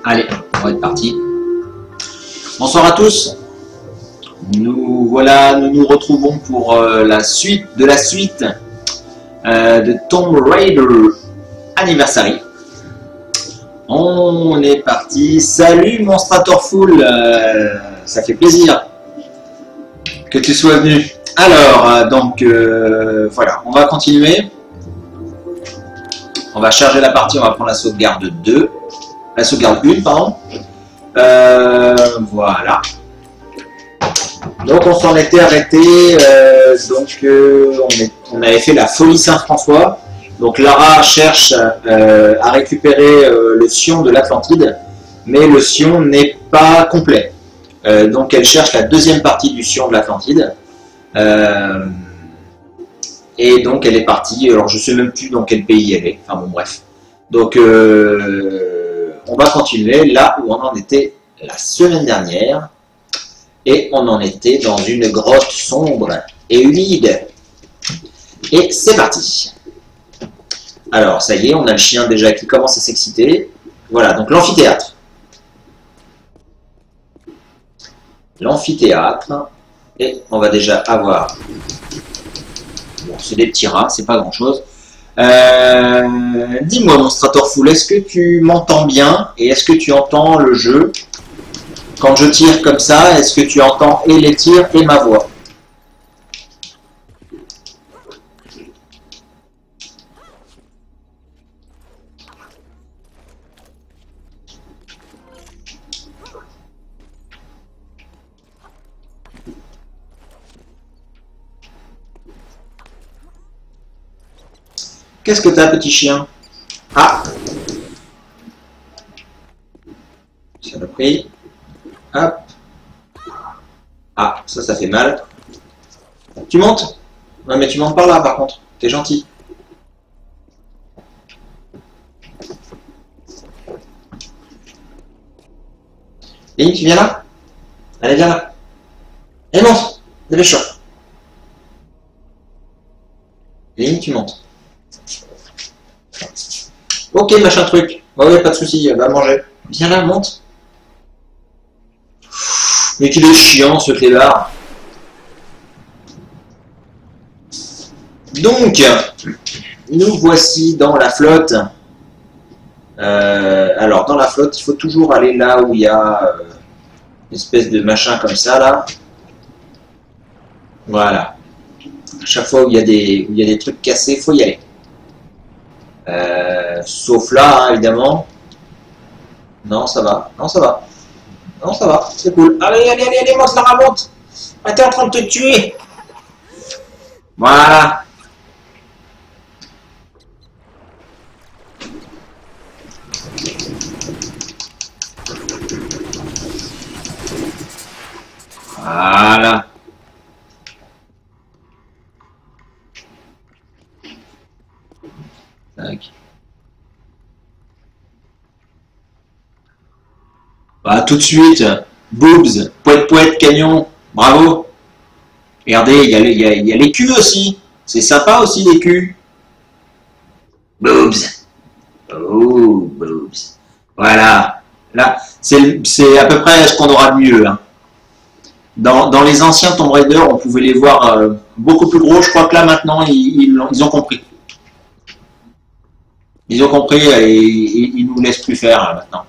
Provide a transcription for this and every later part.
Allez, on va être parti. Bonsoir à tous. Nous nous retrouvons pour la suite de Tomb Raider Anniversary. On est parti. Salut Monstrator Full, ça fait plaisir que tu sois venu. Alors, voilà, on va continuer. On va charger la partie, on va prendre la sauvegarde 2. La sauvegarde 1, pardon. Voilà. Donc on s'en était arrêté, on avait fait la folie Saint-François. Donc Lara cherche à récupérer le Sion de l'Atlantide, mais le Sion n'est pas complet. Donc elle cherche la deuxième partie du Sion de l'Atlantide. Et donc elle est partie, alors je ne sais même plus dans quel pays elle est, enfin bon bref. Donc on va continuer là où on en était la semaine dernière. Et on en était dans une grotte sombre et humide. Et c'est parti. Alors ça y est, on a le chien déjà qui commence à s'exciter. Voilà, donc l'amphithéâtre. L'amphithéâtre. Et on va déjà avoir... Bon, c'est des petits rats, c'est pas grand chose. Dis-moi, Monstrator Full, est-ce que tu m'entends bien? Et est-ce que tu entends le jeu? Quand je tire comme ça, est-ce que tu entends et les tirs et ma voix? Qu'est-ce que t'as, petit chien? Ah! Ça l'a pris. Hop. Ah, ça fait mal. Tu montes? Non, mais tu montes par là, par contre. T'es gentil. Lynn, tu viens là? Allez, viens là. Allez, monte. Dépêche-toi. Lynn, tu montes. Ok, machin truc. Ouais, pas de soucis, va manger. Viens là, monte. Mais qu'il est chiant, ce clébard. Donc, nous voici dans la flotte. Alors, dans la flotte, il faut toujours aller là où il y a une espèce de machin comme ça, là. Voilà. À chaque fois où il y a des trucs cassés, il faut y aller. Sauf là, hein, évidemment. Non, ça va. Non, ça va. Non, ça va. C'est cool. Allez, allez, allez, allez, monte, Lara, monte. Ah, t'es en train de te tuer. Voilà. Voilà. Tac. Bah, tout de suite. Boobs, poète, poète, canyon. Bravo. Regardez, il y a les culs aussi. C'est sympa aussi, les culs. Boobs. Oh, boobs. Voilà. Là, c'est à peu près ce qu'on aura de mieux. Hein. Dans les anciens Tomb Raider, on pouvait les voir beaucoup plus gros. Je crois que là, maintenant, ils ont compris. Ils ont compris et ils nous laissent plus faire là, maintenant.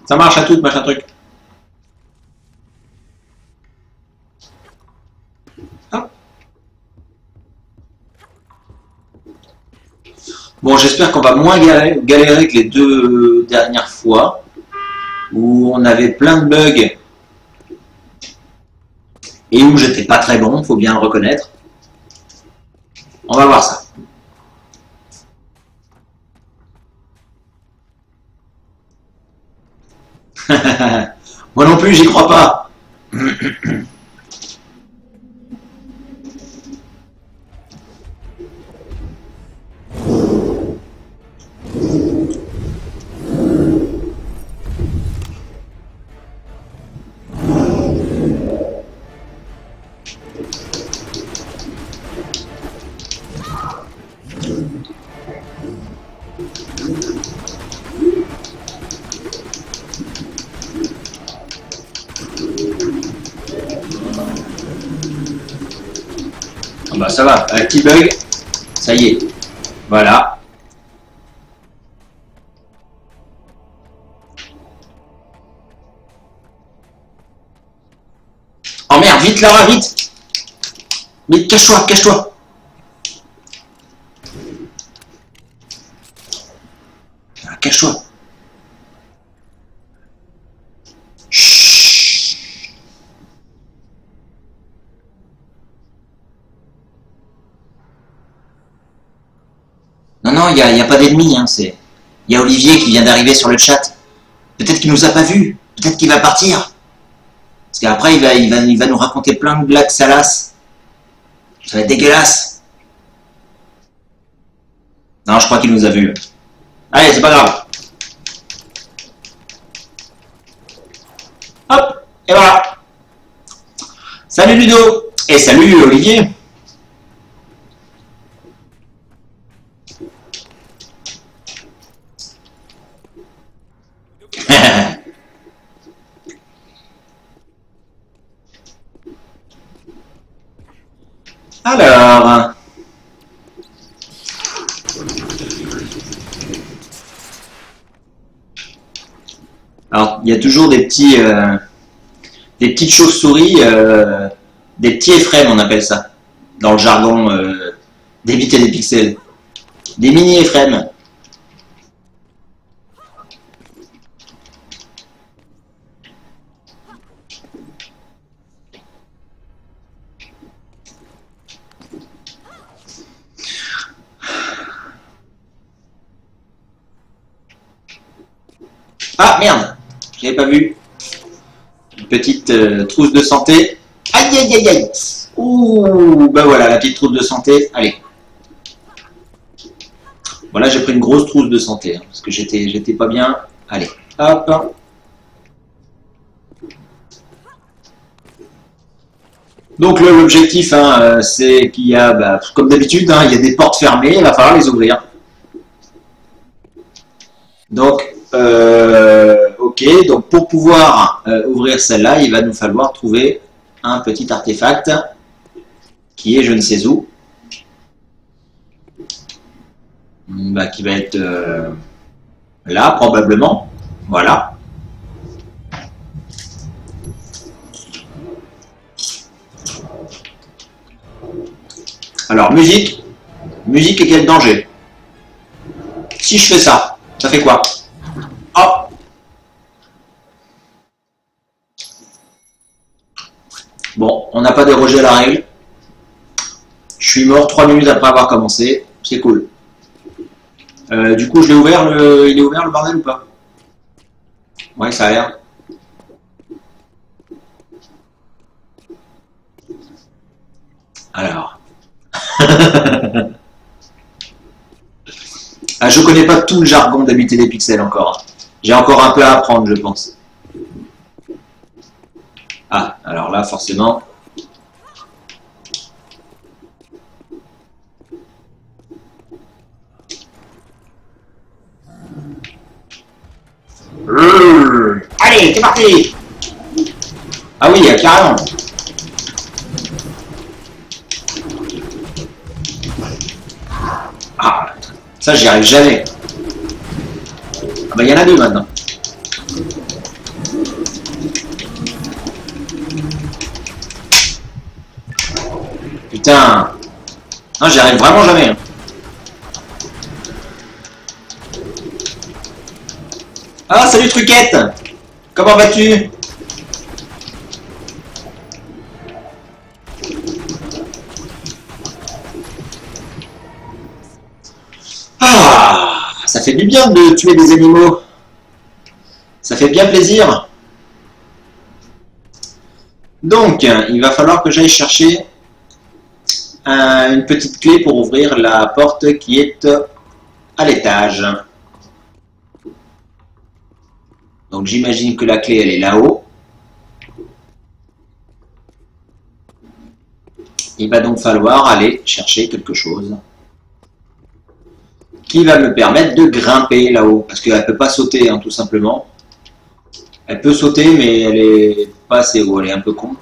Ça marche à tout, machin truc. Ah. Bon, j'espère qu'on va moins galérer que les deux dernières fois, où on avait plein de bugs et où j'étais pas très bon, faut bien le reconnaître. On va voir ça. Moi non plus, j'y crois pas. Ah bah ça va, un petit bug. Ça y est. Voilà. Oh merde, vite Lara, vite. Vite, cache-toi, cache-toi. Ah, cache-toi. Chut. Non, non, il n'y a pas d'ennemi, hein, c'est... Il y a Olivier qui vient d'arriver sur le chat. Peut-être qu'il nous a pas vus. Peut-être qu'il va partir. Parce qu'après, il va nous raconter plein de blagues salaces. Ça va être dégueulasse. Non, je crois qu'il nous a vus. Allez, c'est pas grave. Hop, et voilà. Salut Ludo. Et salut Olivier. Alors, il y a toujours des petites chauves-souris, des petits Ephraim, on appelle ça, dans le jargon d'éviter des pixels. Des mini Ephraim. Ah merde, je l'avais pas vu. Une petite trousse de santé. Aïe aïe aïe aïe. Ouh, bah voilà, la petite trousse de santé. Allez. Voilà, j'ai pris une grosse trousse de santé, hein, parce que j'étais pas bien. Allez, hop. Donc l'objectif, hein, c'est qu'il y a, bah, comme d'habitude, hein, il y a des portes fermées, il va falloir les ouvrir. Donc, ok, donc pour pouvoir ouvrir celle-là, il va nous falloir trouver un petit artefact qui est je ne sais où. Bah, qui va être là, probablement. Voilà. Alors, musique. Musique et quel danger. Si je fais ça, ça fait quoi? Hop. Bon, on n'a pas dérogé à la règle. Je suis mort 3 minutes après avoir commencé. C'est cool. Du coup, je l'ai ouvert, il est ouvert le bordel ou pas? Ouais, ça a l'air. Alors. Ah, je connais pas tout le jargon d'habiter des pixels encore. J'ai encore un peu à apprendre, je pense. Ah, alors là, forcément. Allez, c'est parti. Ah oui, carrément. Ah, ça j'y arrive jamais. Ah bah il y en a deux maintenant. Putain. Non, j'y arrive vraiment jamais. Hein. Ah, salut Truquette. Comment vas-tu? Ah, ça fait du bien de tuer des animaux. Ça fait bien plaisir. Donc, il va falloir que j'aille chercher une petite clé pour ouvrir la porte qui est à l'étage. Donc, j'imagine que la clé, elle est là-haut. Il va donc falloir aller chercher quelque chose qui va me permettre de grimper là-haut. Parce qu'elle ne peut pas sauter, hein, tout simplement. Elle peut sauter, mais elle est pas assez haut, elle est un peu con.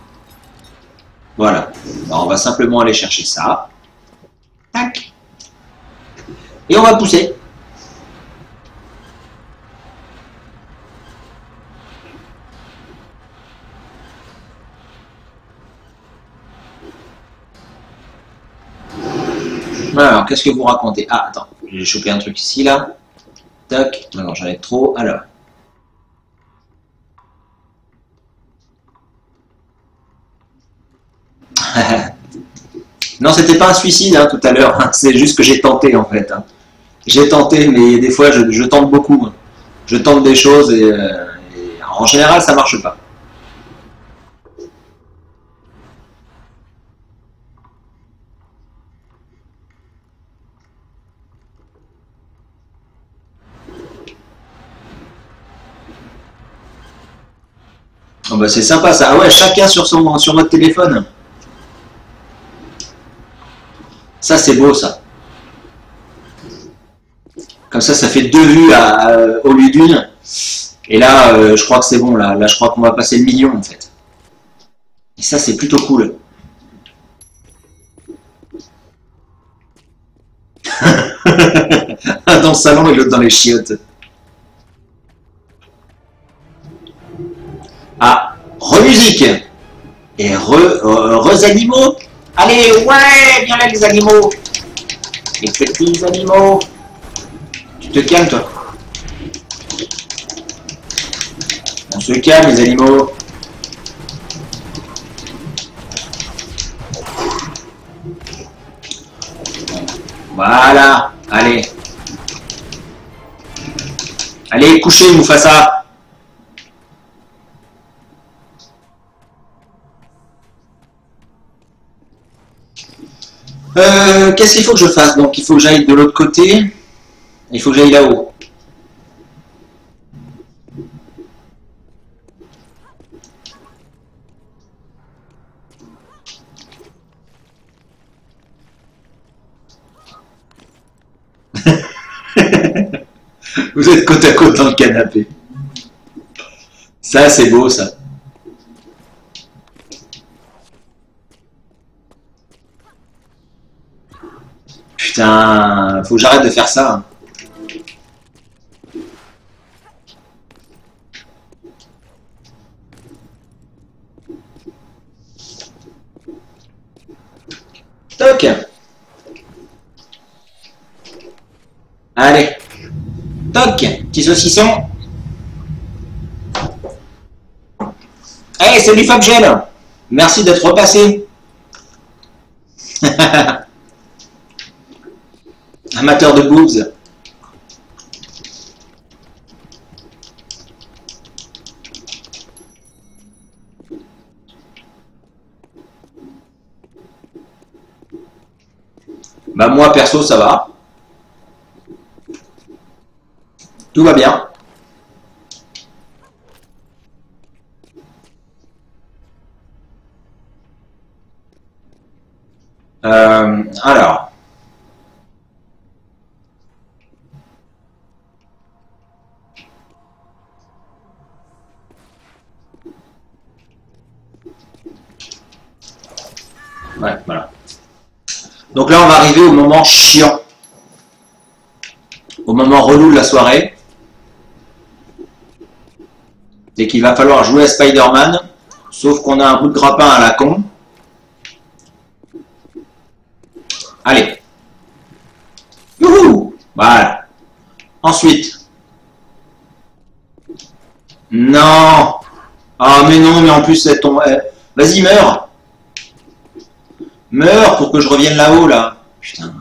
Voilà. Alors, on va simplement aller chercher ça. Tac. Et on va pousser. Alors, qu'est-ce que vous racontez? Ah, attends, j'ai chopé un truc ici, là. Tac, non, j'en ai trop. Alors. Non, c'était pas un suicide hein, tout à l'heure. Hein. C'est juste que j'ai tenté, en fait. Hein. J'ai tenté, mais des fois, je tente beaucoup. Hein. Je tente des choses et en général, ça marche pas. Oh, bah, c'est sympa ça. Ah ouais, chacun sur votre téléphone. Ça, c'est beau ça. Comme ça fait deux vues au lieu d'une. Et là, je crois que c'est bon. Là, je crois qu'on va passer le million en fait. Et ça, c'est plutôt cool. Un dans le salon et l'autre dans les chiottes. Ah, remusique. Et re animaux. Allez, ouais, viens là les animaux. Les petits animaux. Tu te calmes toi. On se calme les animaux. Voilà, allez. Allez, couchez Mufasa. Qu'est-ce qu'il faut que je fasse? Donc il faut que j'aille de l'autre côté. Il faut que j'aille là-haut. Vous êtes côte à côte dans le canapé. Ça, c'est beau, ça. Putain, faut que j'arrête de faire ça. Hein. Toc. Allez. Toc. Petit saucisson. Hey, salut Fabgel. Merci d'être repassé. Amateur de boobs. Bah moi perso ça va. Tout va bien. Alors. Ouais, voilà. Donc là, on va arriver au moment chiant. Au moment relou de la soirée. C'est qu'il va falloir jouer à Spider-Man. Sauf qu'on a un bout de grappin à la con. Allez. Youhou! Voilà. Ensuite. Non. Ah mais non, mais en plus, c'est ton... Vas-y, meurs. Meurs pour que je revienne là-haut, là. Putain.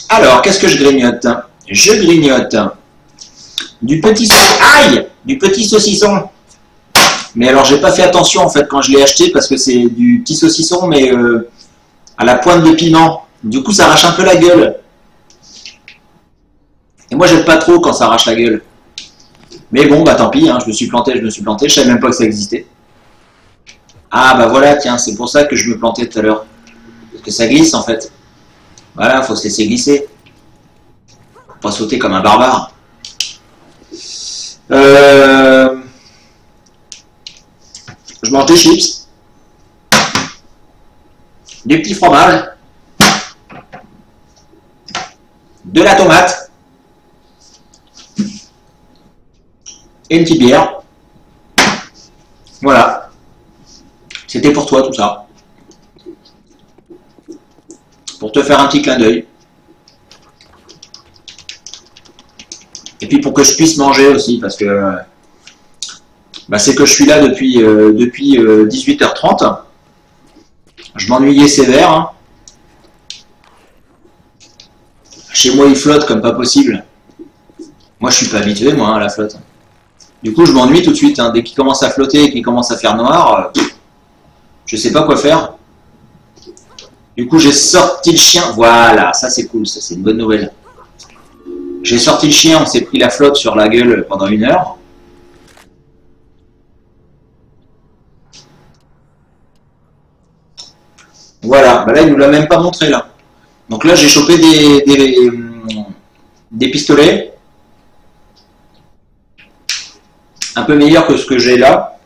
Alors, qu'est-ce que je grignote? Je grignote du petit aïe, du petit saucisson. Mais alors, j'ai pas fait attention en fait quand je l'ai acheté parce que c'est du petit saucisson mais à la pointe de piment. Du coup, ça arrache un peu la gueule. Et moi, j'aime pas trop quand ça arrache la gueule. Mais bon, bah tant pis, hein, je me suis planté, je savais même pas que ça existait. Ah bah voilà, tiens, c'est pour ça que je me plantais tout à l'heure. Parce que ça glisse en fait. Voilà, faut se laisser glisser. Faut pas sauter comme un barbare. Je mange des chips, des petits fromages, de la tomate et une petite bière. Voilà. C'était pour toi tout ça. Pour te faire un petit clin d'œil. Et puis pour que je puisse manger aussi, parce que bah, c'est que je suis là depuis 18h30. Je m'ennuyais sévère. Hein. Chez moi, il flotte comme pas possible. Moi, je suis pas habitué, moi, à la flotte. Du coup, je m'ennuie tout de suite. Hein. Dès qu'il commence à flotter et qu'il commence à faire noir, je sais pas quoi faire. Du coup, j'ai sorti le chien. Voilà, ça c'est cool, ça c'est une bonne nouvelle. J'ai sorti le chien, on s'est pris la flotte sur la gueule pendant 1 heure. Voilà, bah là il nous l'a même pas montré là. Donc là j'ai chopé des pistolets. Un peu meilleurs que ce que j'ai là.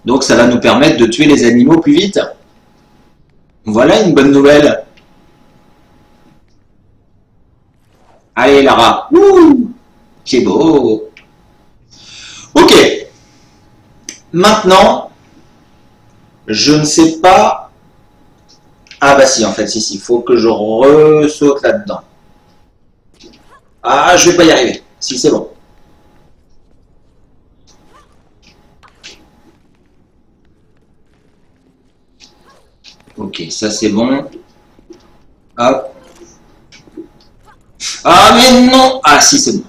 Donc ça va nous permettre de tuer les animaux plus vite. Voilà une bonne nouvelle. Allez Lara. Ouh, c'est beau. Ok. Maintenant, je ne sais pas. Ah bah si, en fait, si, il faut que je ressaute là-dedans. Ah, je vais pas y arriver. Si, c'est bon. Ok, ça c'est bon. Hop. Ah mais non. Ah si, c'est bon.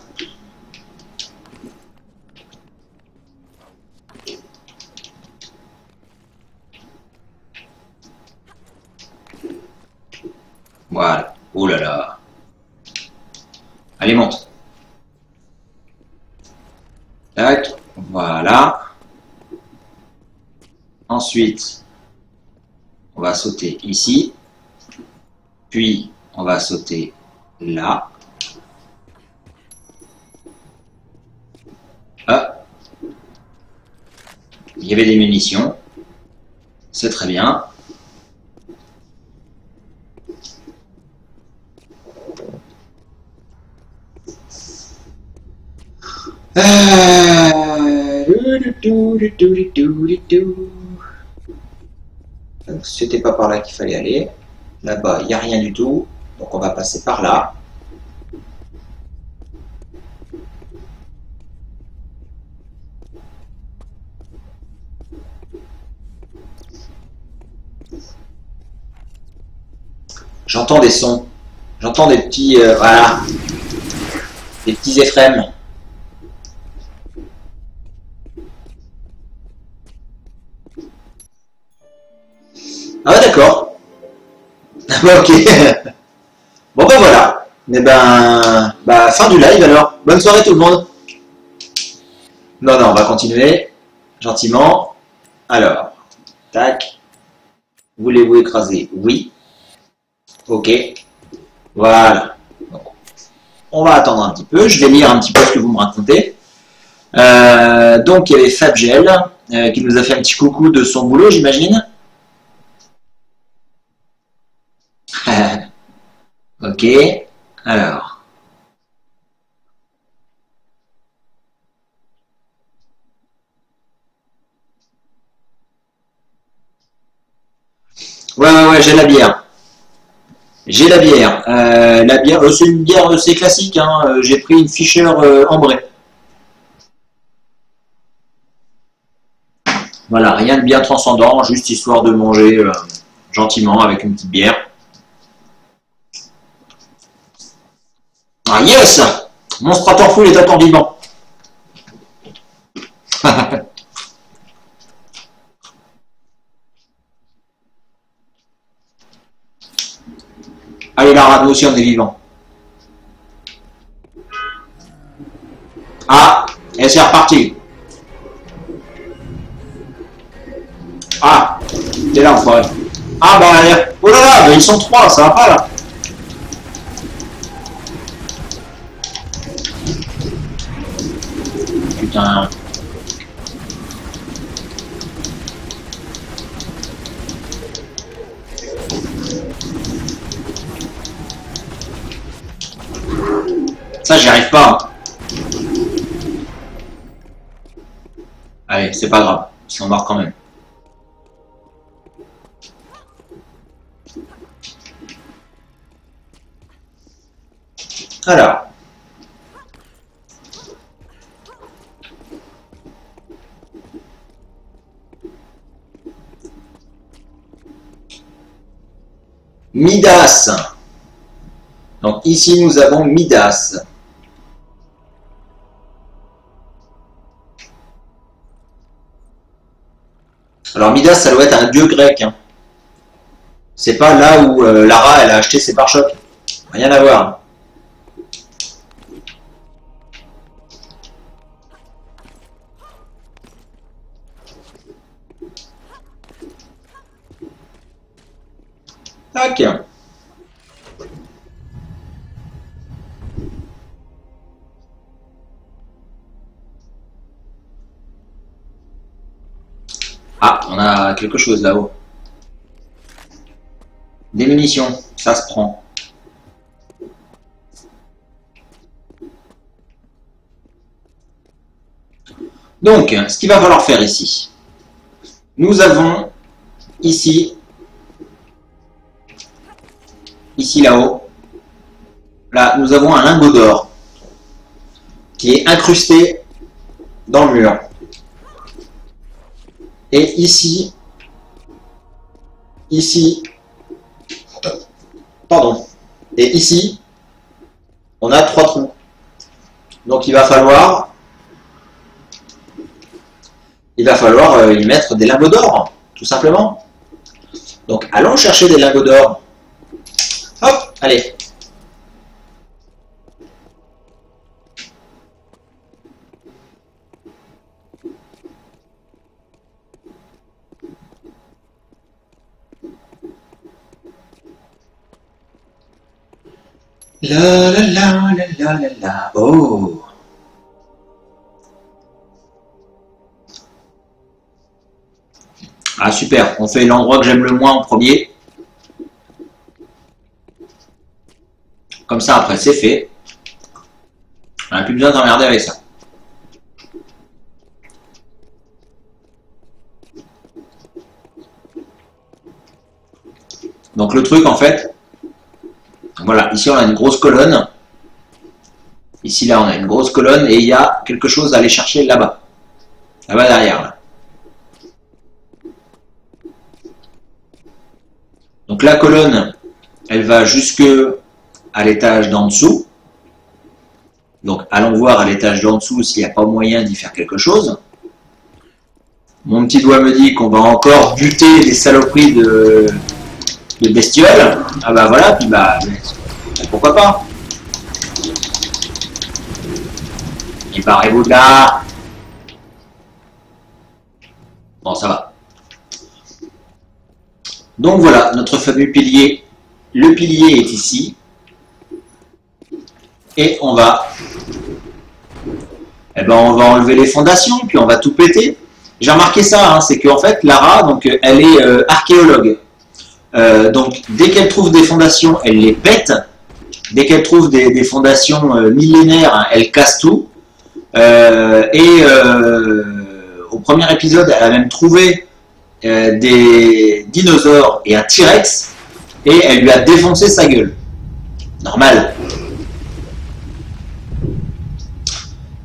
Voilà. Oh là là. Allez, monte. Tac. Voilà. Ensuite, on va sauter ici. Puis, on va sauter là. Ah. Il y avait des munitions. C'est très bien. Donc c'était pas par là qu'il fallait aller. Là-bas, il n'y a rien du tout. Donc on va passer par là. J'entends des sons. J'entends des petits... voilà. Des petits Ephrem. Ah ouais, d'accord. Ah bah ok. Bon ben voilà. Mais ben, bah, fin du live alors. Bonne soirée tout le monde. Non, non, on va continuer. Gentiment. Alors. Tac. Voulez-vous écraser? Oui. Ok. Voilà. Donc, on va attendre un petit peu. Je vais lire un petit peu ce que vous me racontez. Donc il y avait Fabgel qui nous a fait un petit coucou de son boulot, j'imagine. Ok, alors. Ouais, j'ai la bière. J'ai la bière, c'est une bière, c'est classique. Hein. J'ai pris une Fischer ambrée. Voilà, rien de bien transcendant, juste histoire de manger gentiment avec une petite bière. Ah yes! Monstrator Full est encore vivant. Allez Lara, nous aussi on est vivant. Ah, et c'est reparti. Ah, t'es là, enfoiré. Ah bah, oh là là, bah, ils sont trois, ça va pas là. Putain. Ça, j'y arrive pas. Allez, c'est pas grave. Ils sont morts quand même. Alors. Midas. Donc ici, nous avons Midas. Alors Midas, ça doit être un dieu grec. Hein. C'est pas là où Lara, elle a acheté ses pare-chocs. Rien à voir. Tac. Ah, on a quelque chose là-haut. Des munitions, ça se prend. Donc, ce qu'il va falloir faire ici. Nous avons ici là-haut, là, nous avons un lingot d'or qui est incrusté dans le mur. Et ici, pardon, et ici, on a 3 trous. Donc il va falloir y mettre des lingots d'or, tout simplement. Donc allons chercher des lingots d'or. Hop, allez. La la la la la la la. Oh. Ah super, on fait l'endroit que j'aime le moins en premier. Comme ça après c'est fait. On n'a plus besoin d'emmerder avec ça. Donc le truc en fait, voilà, ici on a une grosse colonne. Ici là on a une grosse colonne et il y a quelque chose à aller chercher là-bas. Là-bas derrière là. Donc la colonne, elle va jusque à l'étage d'en dessous. Donc allons voir à l'étage d'en dessous s'il n'y a pas moyen d'y faire quelque chose. Mon petit doigt me dit qu'on va encore buter les saloperies de bestioles. Ah bah voilà, puis bah pourquoi pas. Et barrez-vous de là. Bon, ça va. Donc voilà, notre fameux pilier. Le pilier est ici. Et on va enlever les fondations, puis on va tout péter. J'ai remarqué ça, hein, c'est qu'en fait, Lara, donc, elle est archéologue. Donc, dès qu'elle trouve des fondations, elle les pète. Dès qu'elle trouve des fondations millénaires, hein, elle casse tout. Au premier épisode, elle a même trouvé des dinosaures et un T-Rex, et elle lui a défoncé sa gueule. Normal.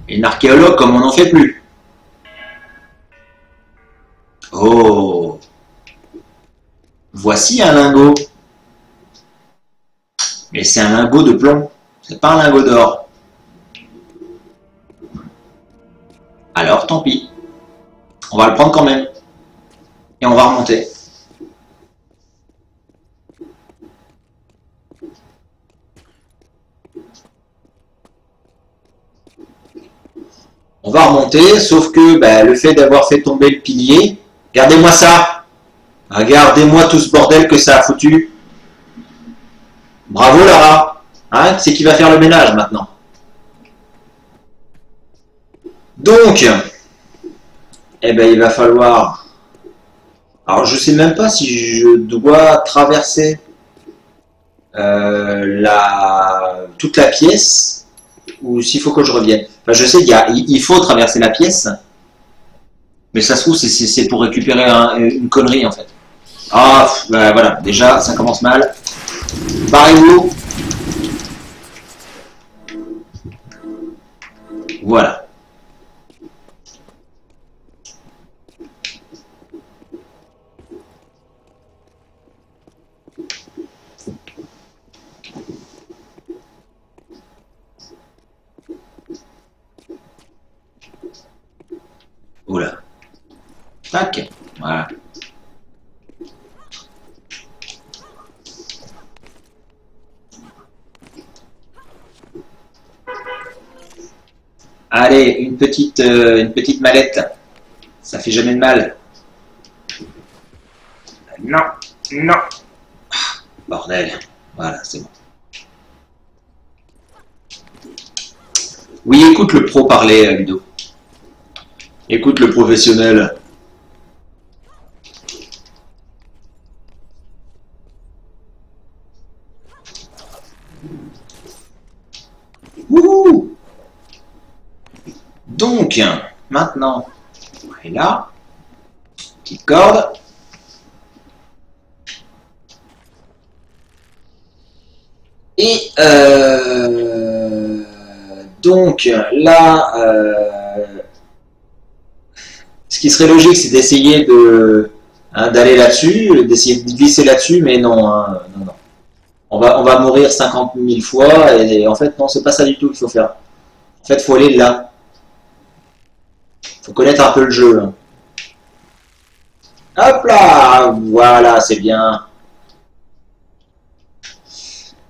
Une archéologue comme on n'en fait plus. Oh. Voici un lingot. Mais c'est un lingot de plomb. C'est pas un lingot d'or. Alors, tant pis. On va le prendre quand même. Et on va remonter. va remonter, sauf que bah, le fait d'avoir fait tomber le pilier, regardez-moi ça, regardez-moi tout ce bordel que ça a foutu. Bravo Lara, hein, c'est qui va faire le ménage maintenant. Donc, eh ben, il va falloir... Alors, je sais même pas si je dois traverser toute la pièce ou s'il faut que je revienne. Enfin, je sais qu'il faut traverser la pièce, mais ça se trouve, c'est pour récupérer une connerie en fait. Ah, ben, voilà, déjà, ça commence mal. Barrez-vous. Voilà. Oula. Tac. Voilà. Allez, une petite mallette. Ça fait jamais de mal. Non, non. Ah, bordel. Voilà, c'est bon. Oui, écoute le pro parler, Ludo. Écoute le professionnel. Wouhou! Donc, maintenant, on est là. Petite corde. Et donc là, ce qui serait logique, c'est d'essayer d'aller là-dessus, d'essayer de glisser là-dessus, mais non, hein, non, non. On va mourir 50 000 fois, et en fait, non, c'est pas ça du tout qu'il faut faire. En fait, il faut aller là. Il faut connaître un peu le jeu. Hein. Hop là, voilà, c'est bien.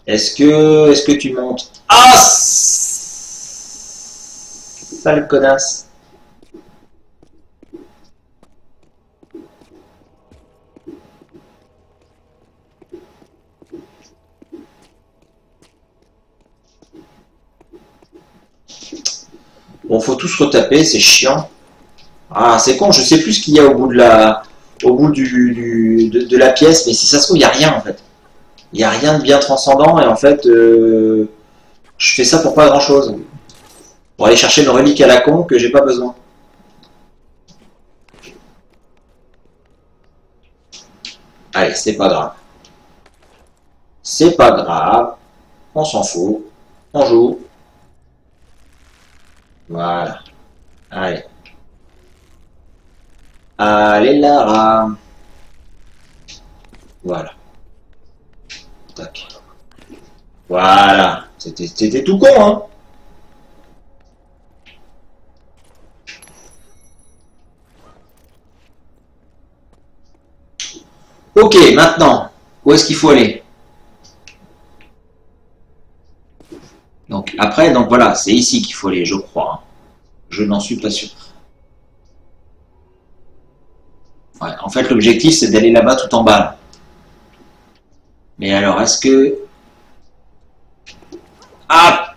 Est-ce que tu montes? Ah, sale connasse. Bon, faut tous retaper, c'est chiant. Ah, c'est con, je sais plus ce qu'il y a au bout de de la pièce, mais si ça se trouve, il n'y a rien en fait. Il n'y a rien de bien transcendant et en fait, je fais ça pour pas grand chose. Pour aller chercher une relique à la con que j'ai pas besoin. Allez, c'est pas grave. C'est pas grave. On s'en fout. On joue. Voilà. Allez. Allez, Lara. Voilà. Tac. Voilà. C'était tout con, hein. Ok, maintenant, où est-ce qu'il faut aller? Donc, après, donc voilà, c'est ici qu'il faut aller, je crois. Hein. Je n'en suis pas sûr. Ouais, en fait, l'objectif, c'est d'aller là-bas tout en bas. Là. Mais alors, est-ce que... Ah!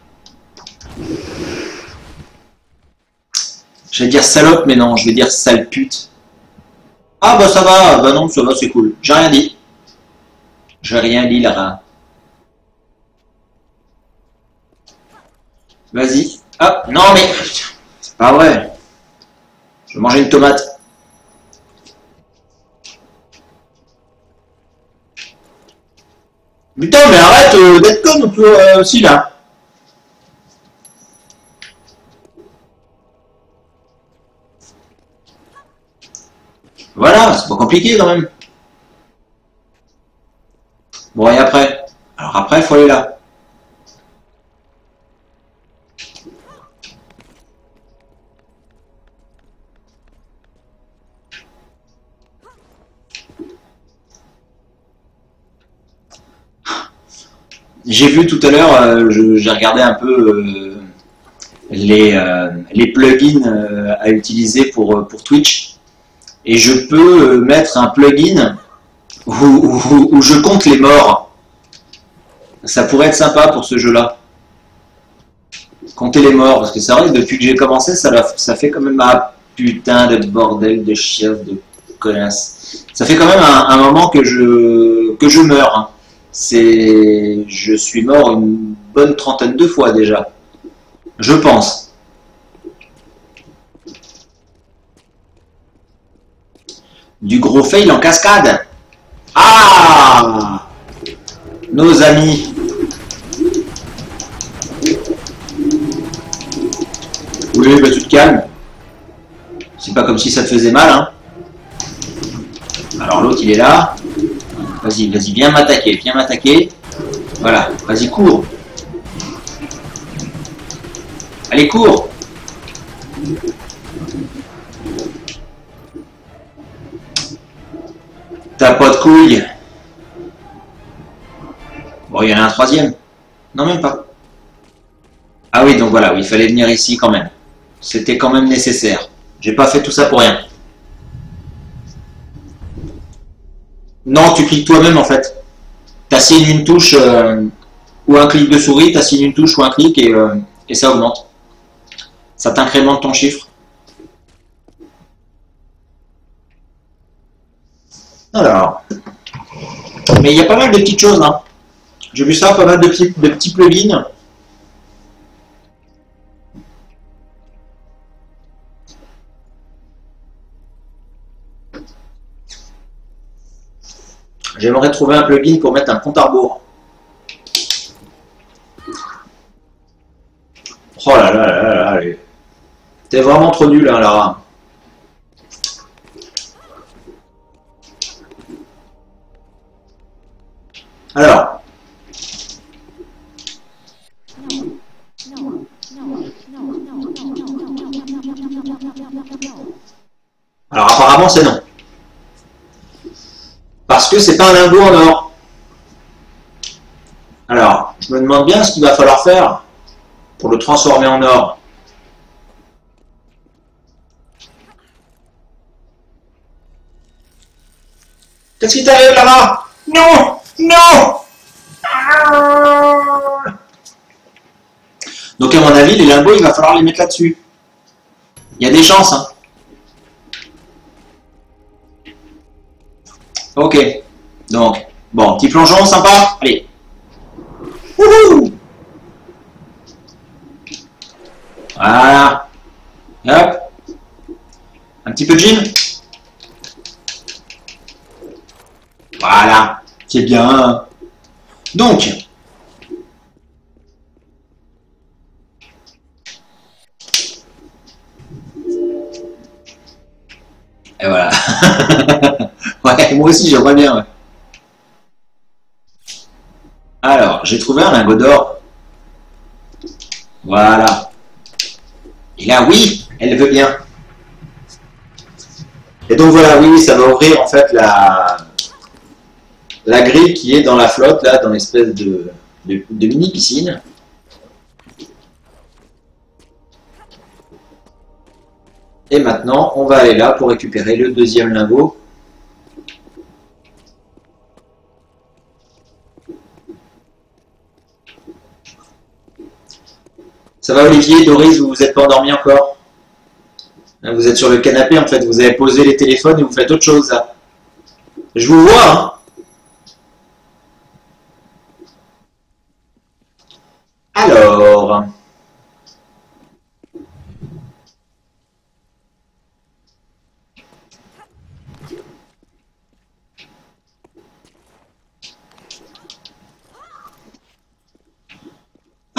Je vais dire salope, mais non, je vais dire sale pute. Ah bah ça va, bah non, ça va, c'est cool. J'ai rien dit. J'ai rien dit, Lara. Vas-y. Hop, non mais... C'est pas vrai. Je vais manger une tomate. Putain, mais arrête d'être con aussi là. Voilà, c'est pas compliqué quand même. Bon, et après? Alors après, il faut aller là. J'ai vu tout à l'heure, j'ai regardé un peu les plugins à utiliser pour Twitch. Et je peux mettre un plugin où je compte les morts. Ça pourrait être sympa pour ce jeu-là. Compter les morts, parce que c'est vrai que depuis que j'ai commencé, ça fait quand même un putain de bordel de chef de connasse. Ça fait quand même un moment que je meurs. Hein. Je suis mort une bonne trentaine de fois déjà. Je pense. Du gros fail en cascade. Ah! Nos amis. Oui, bah tu te calmes. C'est pas comme si ça te faisait mal, hein. Alors l'autre il est là. Vas-y, vas-y, viens m'attaquer. Voilà, vas-y, cours. Allez, cours. T'as pas de couilles. Bon, il y en a un troisième. Non, même pas. Ah oui, donc voilà, il fallait venir ici quand même. C'était quand même nécessaire. J'ai pas fait tout ça pour rien. Non, tu cliques toi-même en fait. T'assignes une touche ou un clic de souris, t'assignes une touche ou un clic et ça augmente. Ça t'incrémente ton chiffre. Alors. Mais il y a pas mal de petites choses. Hein. J'ai vu ça, pas mal de petits plugins. J'aimerais trouver un plugin pour mettre un compte à rebours. Oh là là là là là. T'es vraiment trop nul, hein, Lara. Alors. Alors apparemment c'est non. Parce que c'est pas un lingot en or. Alors, je me demande bien ce qu'il va falloir faire pour le transformer en or. Qu'est-ce qui t'arrive là-bas? Non! Non! Donc à mon avis, les lingots, il va falloir les mettre là-dessus. Il y a des chances, hein. Ok. Donc, bon, petit plongeon sympa. Allez. Wouhou! Voilà. Hop. Un petit peu de gym. Voilà. C'est bien. Donc. Et voilà. Ouais, moi aussi j'aimerais bien. Ouais. Alors, j'ai trouvé un lingot d'or. Voilà. Et là, oui, elle veut bien. Et donc voilà, oui, ça va ouvrir en fait la grille qui est dans la flotte, là, dans l'espèce de mini piscine. Et maintenant, on va aller là pour récupérer le deuxième lingot. Ça va Olivier, Doris, vous vous êtes pas endormi encore? Vous êtes sur le canapé en fait, vous avez posé les téléphones et vous faites autre chose là. Je vous vois, hein. Alors...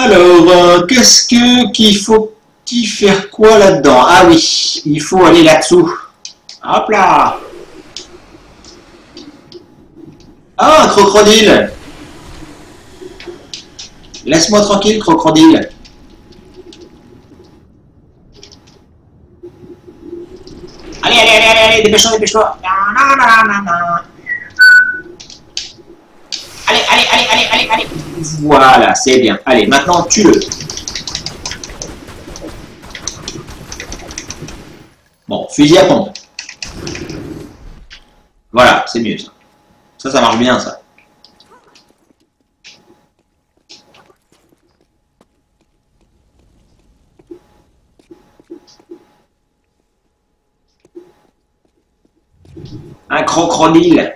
Alors, qu'il faut faire quoi là-dedans? Ah oui, il faut aller là-dessous. Hop là. Ah, un crocodile. Laisse-moi tranquille, crocodile. Allez, dépêche-toi. Allez. Voilà, c'est bien. Allez, maintenant, tue-le. Bon, fusil à pompe. Voilà, c'est mieux ça. Ça marche bien ça. Un crocodile.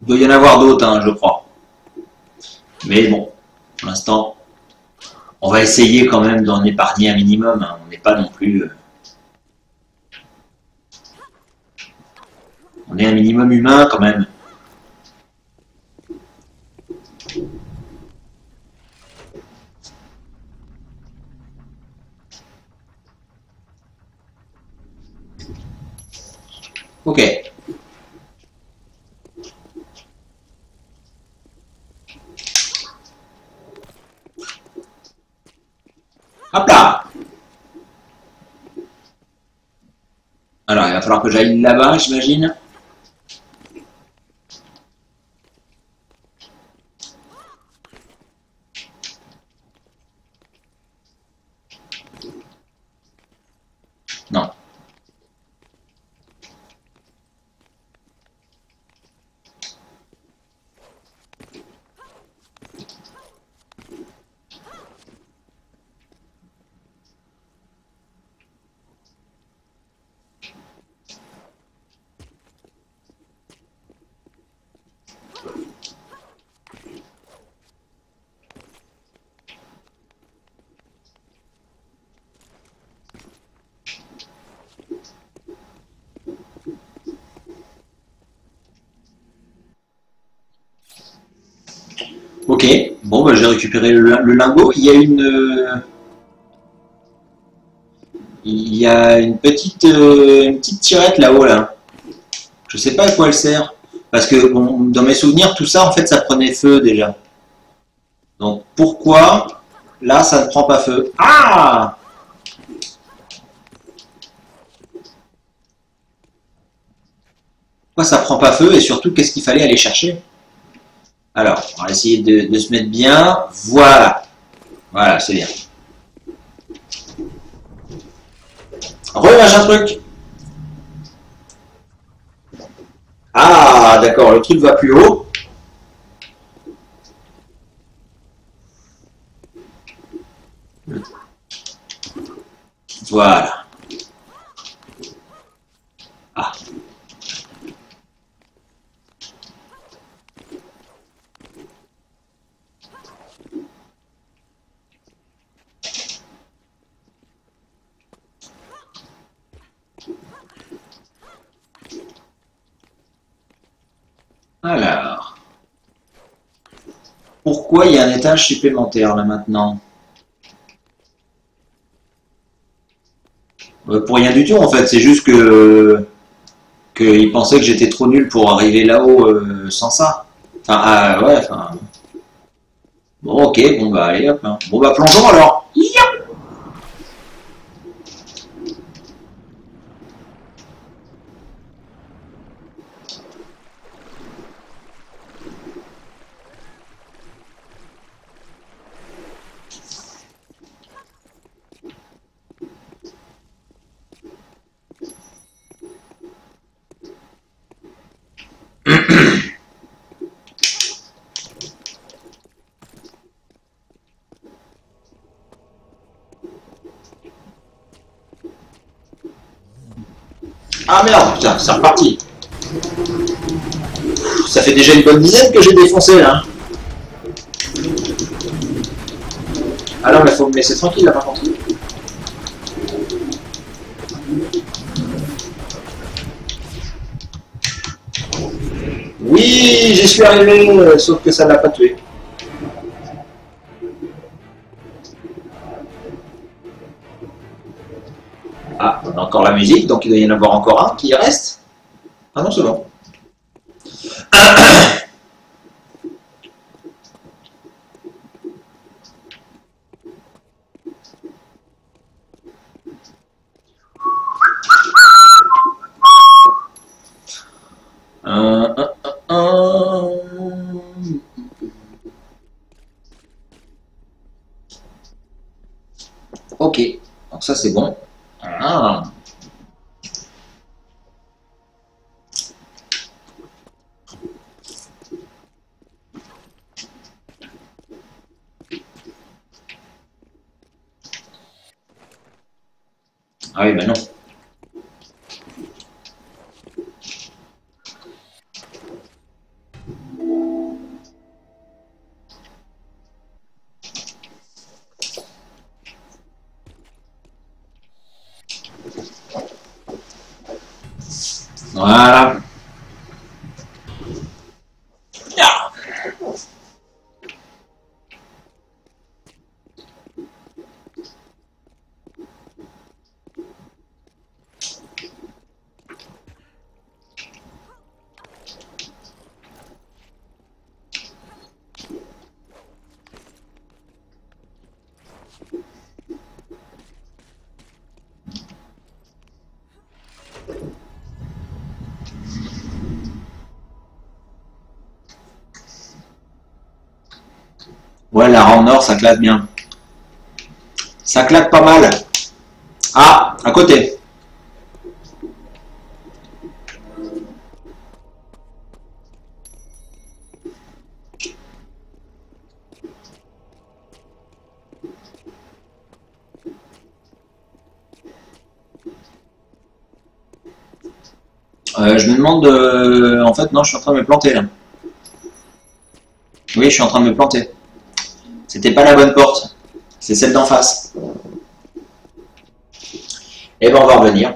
Il doit y en avoir d'autres, hein, je crois. Mais bon, pour l'instant, on va essayer quand même d'en épargner un minimum. Hein. On n'est pas non plus... on est un minimum humain quand même. Ok. Hop là. Alors, il va falloir que j'aille là-bas, j'imagine. Non. Ok. Bon, bah, j'ai récupéré le lingot. Il y a une petite tirette là-haut là. Je sais pas à quoi elle sert. Parce que bon, dans mes souvenirs, tout ça, en fait, ça prenait feu déjà. Donc pourquoi là, ça ne prend pas feu? Ah! Pourquoi ça prend pas feu? Et surtout, qu'est-ce qu'il fallait aller chercher? Alors, on va essayer de se mettre bien. Voilà. Voilà, c'est bien. Relâche un truc. Ah, d'accord, le truc va plus haut. Voilà. Ah. Alors. Pourquoi il y a un étage supplémentaire là maintenant? Pour rien du tout en fait, c'est juste qu'il pensait que j'étais trop nul pour arriver là-haut sans ça. Enfin, ah, ouais, enfin. Bon, ok, bon bah allez hop. Hein. Bon bah plongeons alors. Ah merde, putain, c'est reparti. Ça fait déjà une bonne dizaine que j'ai défoncé là. Ah non, mais faut me laisser tranquille là par contre. Oui, j'y suis arrivé, sauf que ça l'a pas tué. Ah, on a encore la musique, donc il doit y en avoir encore un qui reste. Ah non, c'est bon. Euh, euh, euh. Ok, donc ça c'est bon. Ah. Ah oui, ben non. Voilà. Ouais, la rang nord, ça claque bien. Ça claque pas mal. Ah, à côté. Je me demande... en fait, non, je suis en train de me planter là. Oui, je suis en train de me planter. C'était pas la bonne porte. C'est celle d'en face. Eh ben, on va revenir.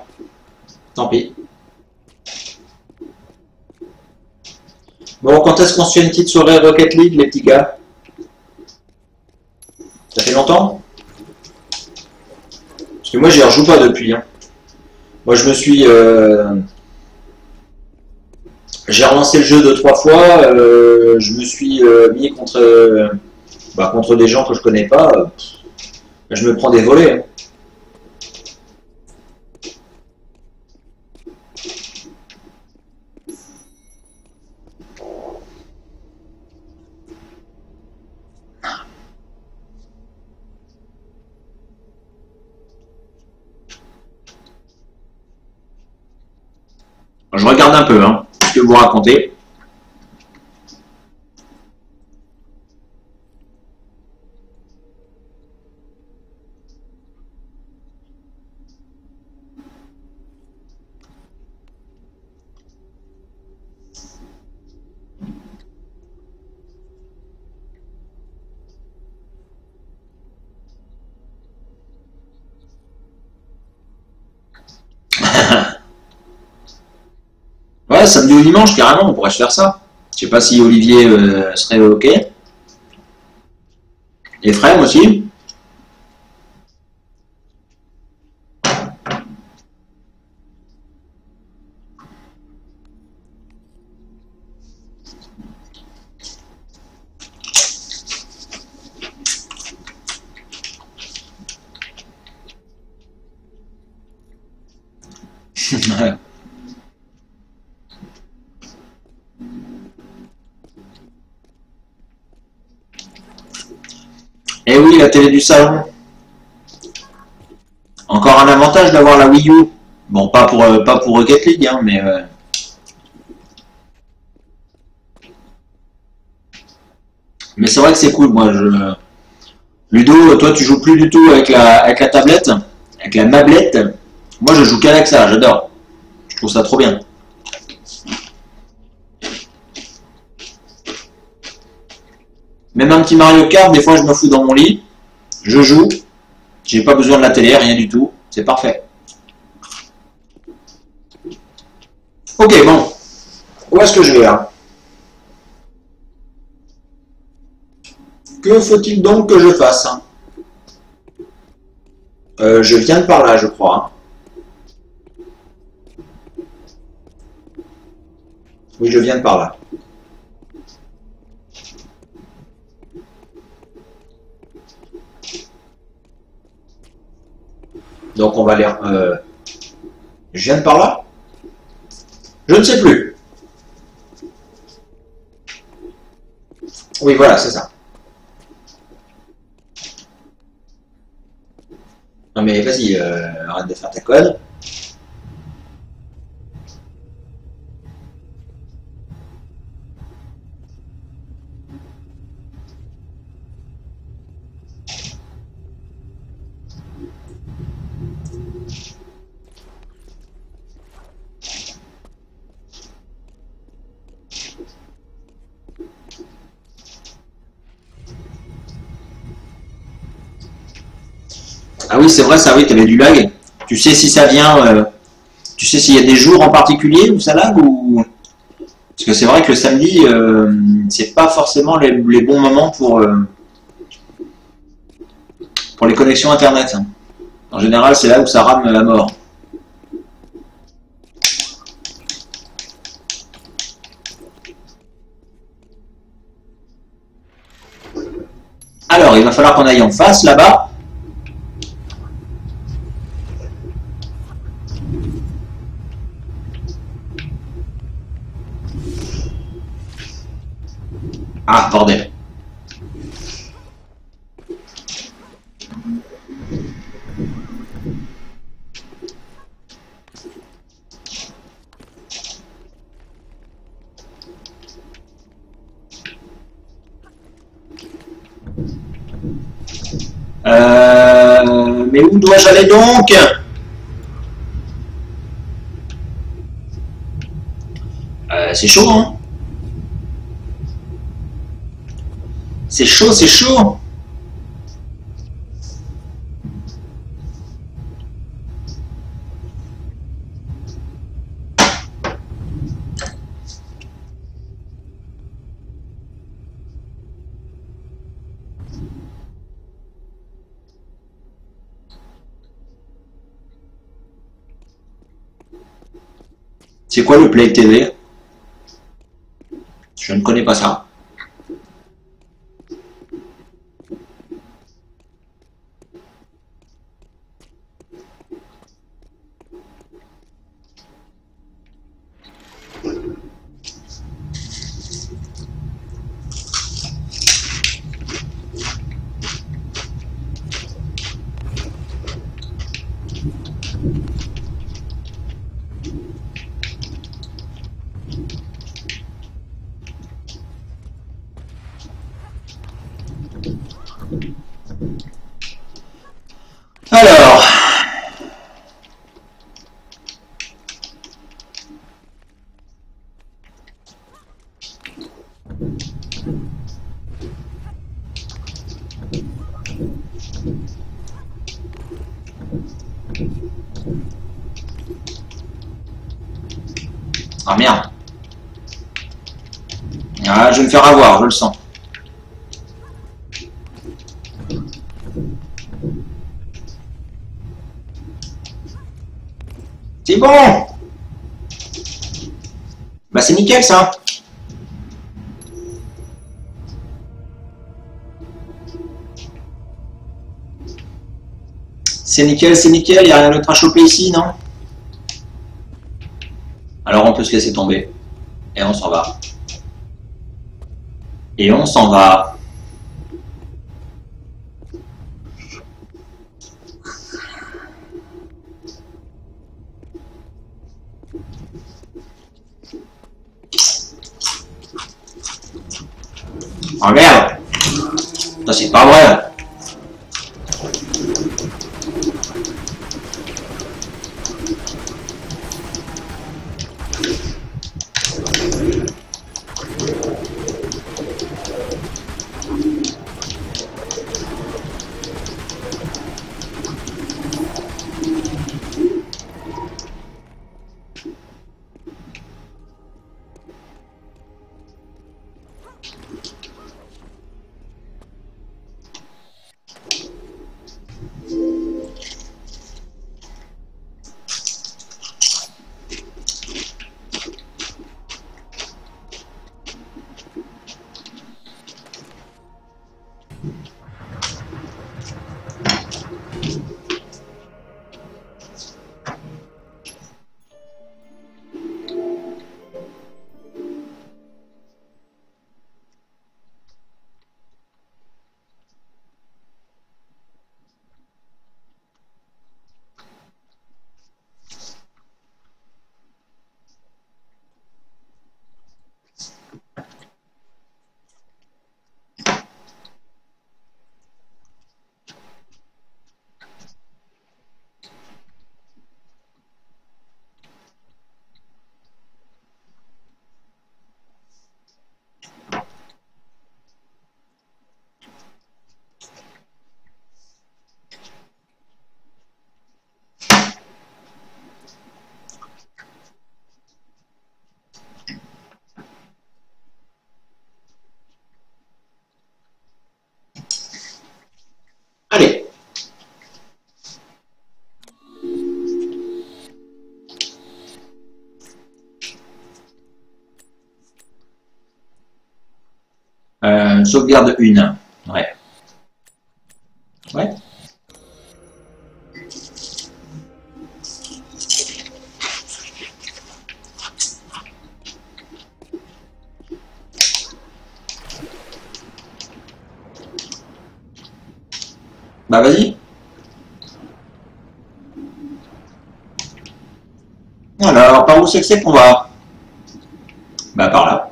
Tant pis. Bon, quand est-ce qu'on se fait une petite soirée Rocket League, les petits gars? Ça fait longtemps? Parce que moi, j'y rejoue pas depuis. Hein. Moi, je me suis... j'ai relancé le jeu 2-3 fois. Je me suis mis contre des gens que je connais pas. Je me prends des volets. Hein. Je regarde un peu hein, ce que vous racontez. Ouais, samedi ou dimanche, carrément, on pourrait se faire ça. Je sais pas si Olivier serait OK. Et Frem aussi. Et oui, la télé du salon. Encore un avantage d'avoir la Wii U. Bon, pas pour Rocket League, hein, mais c'est vrai que c'est cool. Moi, Ludo, toi, tu joues plus du tout avec la tablette, avec la mablette. Moi, je joue qu'avec ça. J'adore. Je trouve ça trop bien. Même un petit Mario Kart, des fois, je me fous dans mon lit. Je joue. J'ai pas besoin de la télé, rien du tout. C'est parfait. Ok, bon. Où est-ce que je vais là? Que faut-il donc que je fasse? Je viens de par là, je crois. Oui, je viens de par là. Donc on va aller... je viens de par là? Je ne sais plus. Oui, voilà, c'est ça. Non mais vas-y, arrête de faire ta conne. Ah oui, c'est vrai, ça, oui, t'avais du lag. Tu sais si ça vient, tu sais s'il y a des jours en particulier où ça lag ou... Parce que c'est vrai que le samedi, c'est pas forcément les bons moments pour les connexions internet, hein. En général, c'est là où ça rame à mort. Alors, il va falloir qu'on aille en face, là-bas. Ah, bordel. Mais où dois-je aller donc? C'est chaud, hein? C'est chaud, c'est chaud. C'est quoi le Play TV? Je ne connais pas ça. Alors, ah merde. Ah, je vais me faire avoir, je le sens. C'est bon. Bah c'est nickel ça. C'est nickel, il n'y a rien d'autre à choper ici, non? Alors on peut se laisser tomber. Et on s'en va. Et on s'en va. Oh merde. Ça c'est pas vrai. Sauvegarde 1. Ouais. Ouais. Bah vas-y. Alors, par où c'est que c'est qu'on va? Bah par là.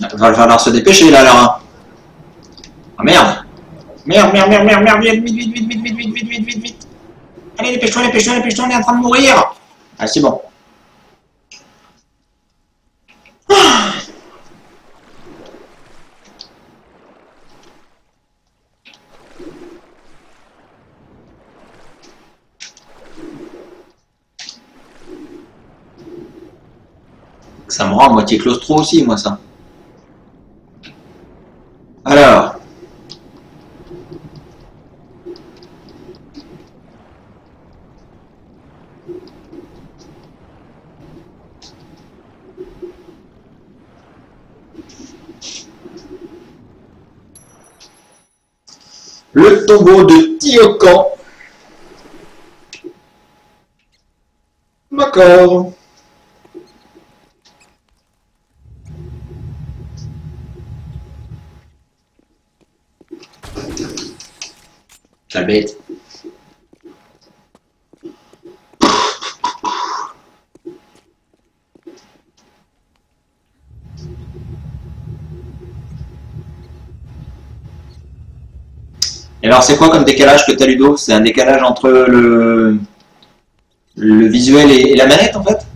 Il va falloir se dépêcher là, Lara. Ah merde. Merde, merde, merde, merde, merde, vite, vite, vite, vite, vite, vite, vite, vite, vite, vite, vite. Allez, dépêche-toi, dépêche-toi, dépêche-toi, on est en train de mourir. Ah, c'est bon. Ça me rend à moitié claustro aussi, moi, ça. Alors. Le tombeau de Tiocan. D'accord. La bête. Et alors, c'est quoi comme décalage que t'as, Ludo? C'est un décalage entre le visuel et la manette, en fait?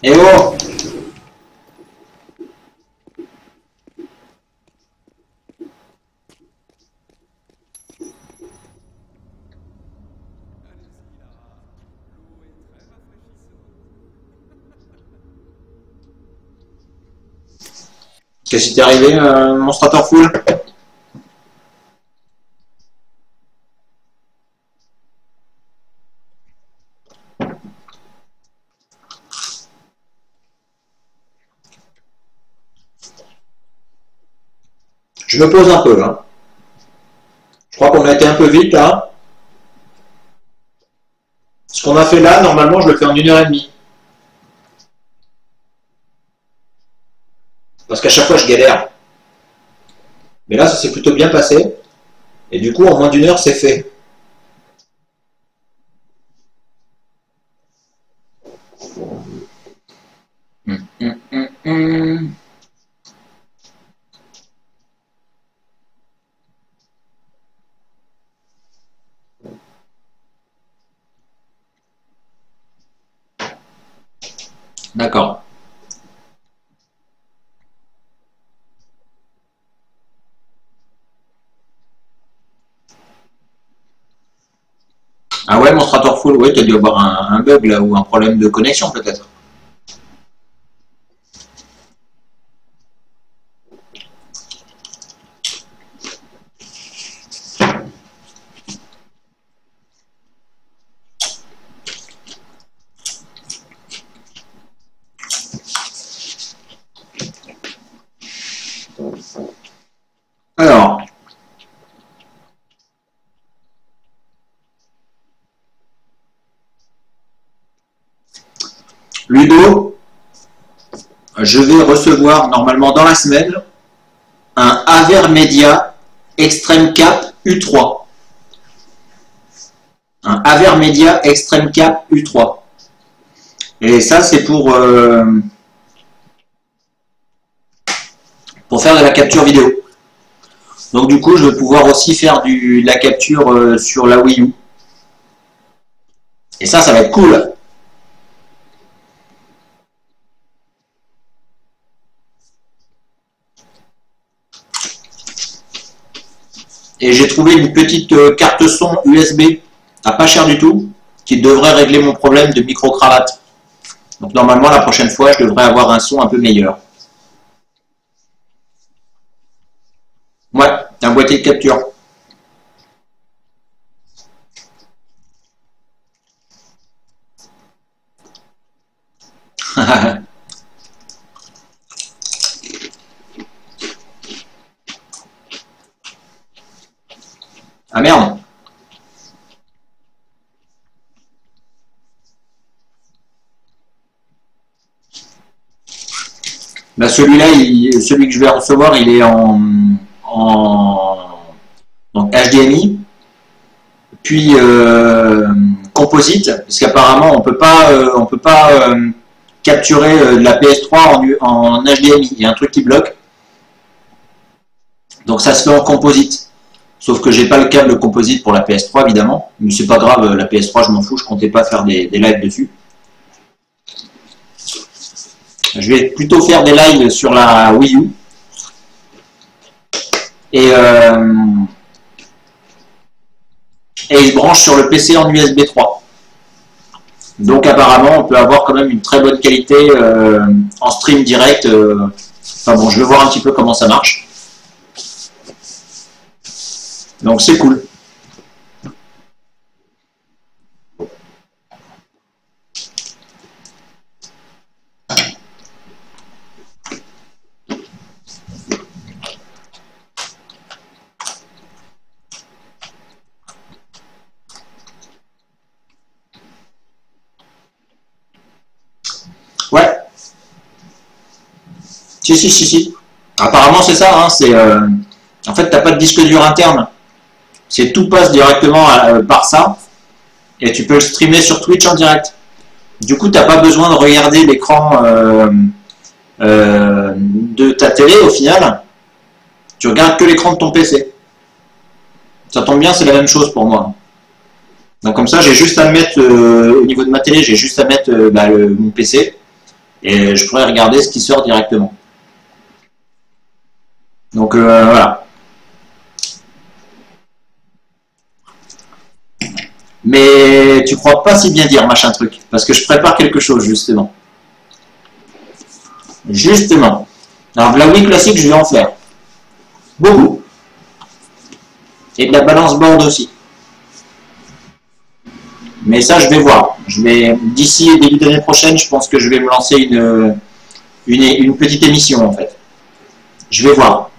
Eh oh! Qu'est-ce qui t'est arrivé, Monstrator Full? Je me pose un peu, hein. Je crois qu'on a été un peu vite, là. Ce qu'on a fait là, normalement, je le fais en 1h30. Parce qu'à chaque fois, je galère. Mais là, ça s'est plutôt bien passé. Et du coup, en moins d'1 heure, c'est fait. D'accord. Ah ouais, Monstrator Full, ouais, t'as dû avoir un bug là, ou un problème de connexion peut-être. Alors, Ludo, je vais recevoir normalement dans la semaine un Avermedia Extreme Cap U3. Un Avermedia Extreme Cap U3. Et ça, c'est pour faire de la capture vidéo. Donc du coup, je vais pouvoir aussi faire de la capture sur la Wii U. Et ça va être cool. Et j'ai trouvé une petite carte son USB à pas cher du tout, qui devrait régler mon problème de micro-cravate. Donc normalement, la prochaine fois, je devrais avoir un son un peu meilleur. Ouais, un boîtier de capture. Ah merde. Bah celui-là, celui que je vais recevoir, il est donc HDMI, puis composite, parce qu'apparemment on peut pas capturer de la PS3 en HDMI. Il y a un truc qui bloque. Donc ça se fait en composite. Sauf que j'ai pas le câble composite pour la PS3 évidemment, mais c'est pas grave, la PS3 je m'en fous, je comptais pas faire des lives dessus. Je vais plutôt faire des lives sur la Wii U. Et il se branche sur le PC en USB 3. Donc apparemment on peut avoir quand même une très bonne qualité en stream direct. Enfin bon, je vais voir un petit peu comment ça marche. Donc c'est cool. Ouais. Si. Apparemment c'est ça, hein, en fait t'as pas de disque dur interne. C'est tout passe directement par ça et tu peux le streamer sur Twitch en direct. Du coup, tu n'as pas besoin de regarder l'écran de ta télé au final. Tu regardes que l'écran de ton PC. Ça tombe bien, c'est la même chose pour moi. Donc comme ça, j'ai juste à mettre au niveau de ma télé, j'ai juste à mettre mon PC et je pourrais regarder ce qui sort directement. Donc voilà. Mais tu crois pas si bien dire, machin truc, parce que je prépare quelque chose, justement. Justement. Alors, de la Wii classique, je vais en faire. Beaucoup. Et de la balance board aussi. Mais ça, je vais voir. D'ici début d'année prochaine, je pense que je vais me lancer une petite émission, en fait. Je vais voir.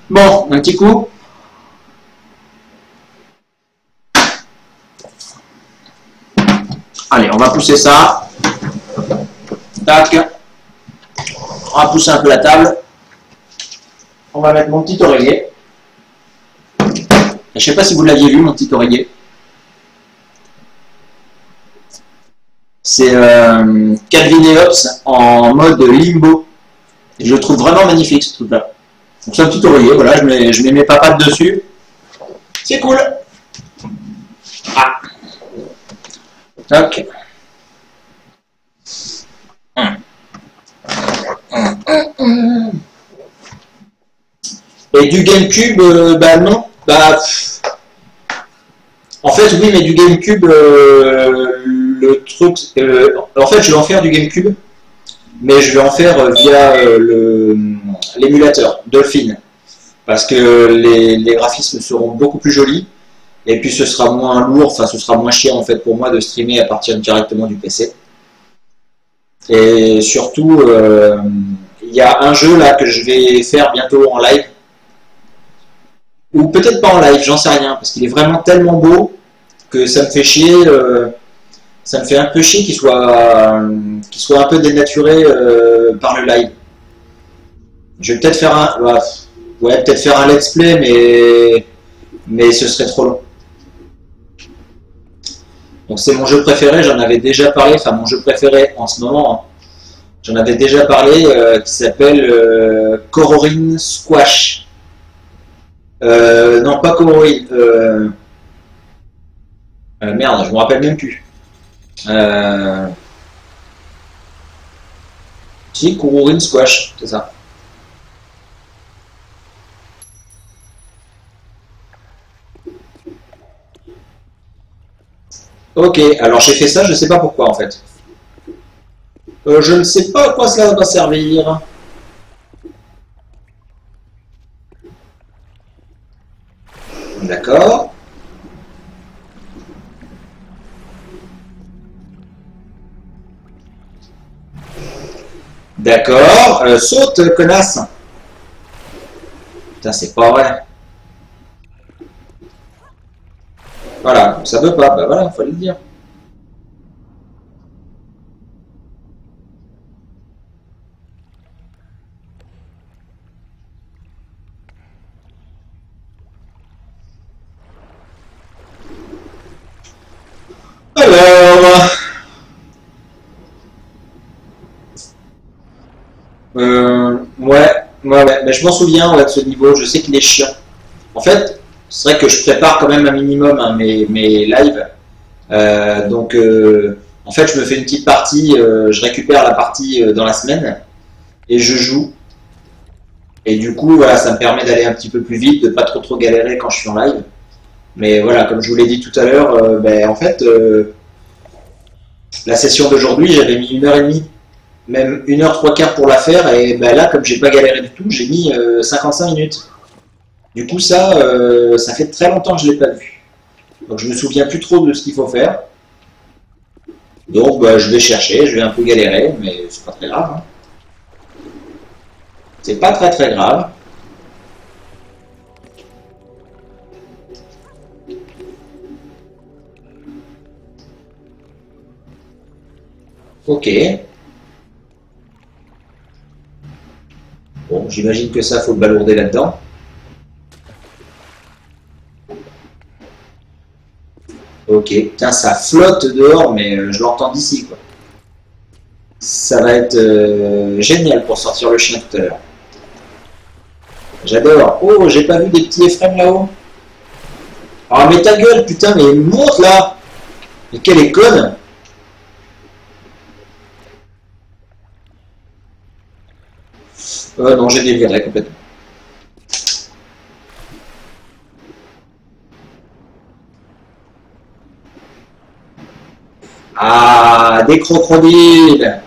Bon, un petit coup. Allez, on va pousser ça. Tac. On va pousser un peu la table. On va mettre mon petit oreiller. Je ne sais pas si vous l'aviez vu, mon petit oreiller. C'est Calvin et Hobbes en mode limbo. Et je le trouve vraiment magnifique, ce truc-là. Donc c'est un petit oreiller, voilà, je mets mes papates dessus. C'est cool. Ah. Tac. Et du GameCube, bah non. Bah, en fait, oui, mais du GameCube, le truc. En fait, je vais en faire du GameCube, mais je vais en faire via l'émulateur Dolphin. Parce que les graphismes seront beaucoup plus jolis. Et puis ce sera moins lourd, enfin ce sera moins chiant en fait pour moi de streamer à partir directement du PC. Et surtout, il y a un jeu là que je vais faire bientôt en live. Ou peut-être pas en live, j'en sais rien, parce qu'il est vraiment tellement beau que ça me fait chier, ça me fait un peu chier qu'il soit un peu dénaturé par le live. Je vais peut-être faire peut-être faire un let's play, mais ce serait trop long. Donc c'est mon jeu préféré, j'en avais déjà parlé, enfin mon jeu préféré en ce moment, J'en avais déjà parlé, qui s'appelle Cororin Squash. Non, pas Cororin. Merde, je me rappelle même plus. Si, Cororin Squash, c'est ça. Ok, alors j'ai fait ça, je sais pas pourquoi en fait. Je ne sais pas à quoi cela va servir. D'accord. D'accord. Saute, connasse. Putain, c'est pas vrai. Voilà, ça veut pas. Bah voilà, fallait le dire. Alors, ouais, mais je m'en souviens ouais, de ce niveau, je sais qu'il est chiant. En fait, c'est vrai que je prépare quand même un minimum hein, mes lives. Donc, en fait, je me fais une petite partie, je récupère la partie dans la semaine et je joue. Et du coup, voilà, ça me permet d'aller un petit peu plus vite, de pas trop galérer quand je suis en live. Mais voilà, comme je vous l'ai dit tout à l'heure, ben, en fait, la session d'aujourd'hui, j'avais mis 1 h 30 même 1 h 3 quarts pour la faire, et ben là, comme j'ai pas galéré du tout, j'ai mis 55 minutes. Du coup, ça fait très longtemps que je l'ai pas vu. Donc je me souviens plus trop de ce qu'il faut faire. Donc bah, je vais chercher, je vais un peu galérer, mais c'est pas très grave. Hein. C'est pas très grave. Ok. Bon, j'imagine que ça, faut le balourder là-dedans. Ok, putain, ça flotte dehors, mais je l'entends d'ici, quoi. Ça va être génial pour sortir le chien tout à l'heure. J'adore. Oh, j'ai pas vu des petits Ephraim là-haut. Oh, mais ta gueule, putain, mais monte là. Mais quelle est conne. Non, j'ai déviré complètement. Ah, des crocodiles.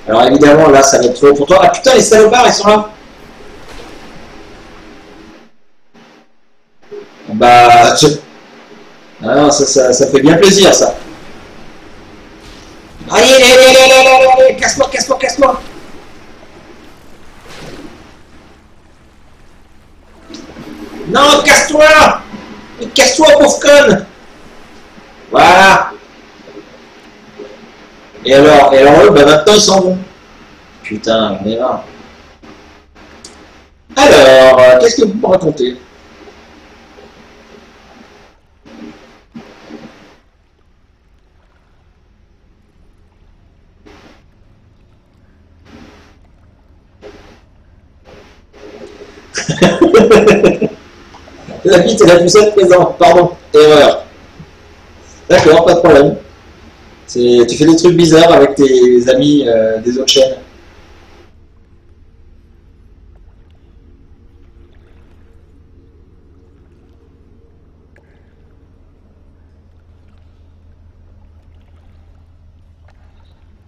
Alors évidemment, là, ça va être trop pour toi. Ah putain, les salopards, ils sont là. Bah, ah non, ça fait bien plaisir, ça. Allez, casse-moi. Non, casse-toi. Casse-toi, pauvre conne. Voilà. Et alors eux, bah maintenant, ils s'en vont. Putain, j'en ai marre. Alors, qu'est-ce que vous me racontez? La bite et la pucette présente, pardon, erreur. D'accord, pas de problème. Tu fais des trucs bizarres avec tes amis des autres chaînes.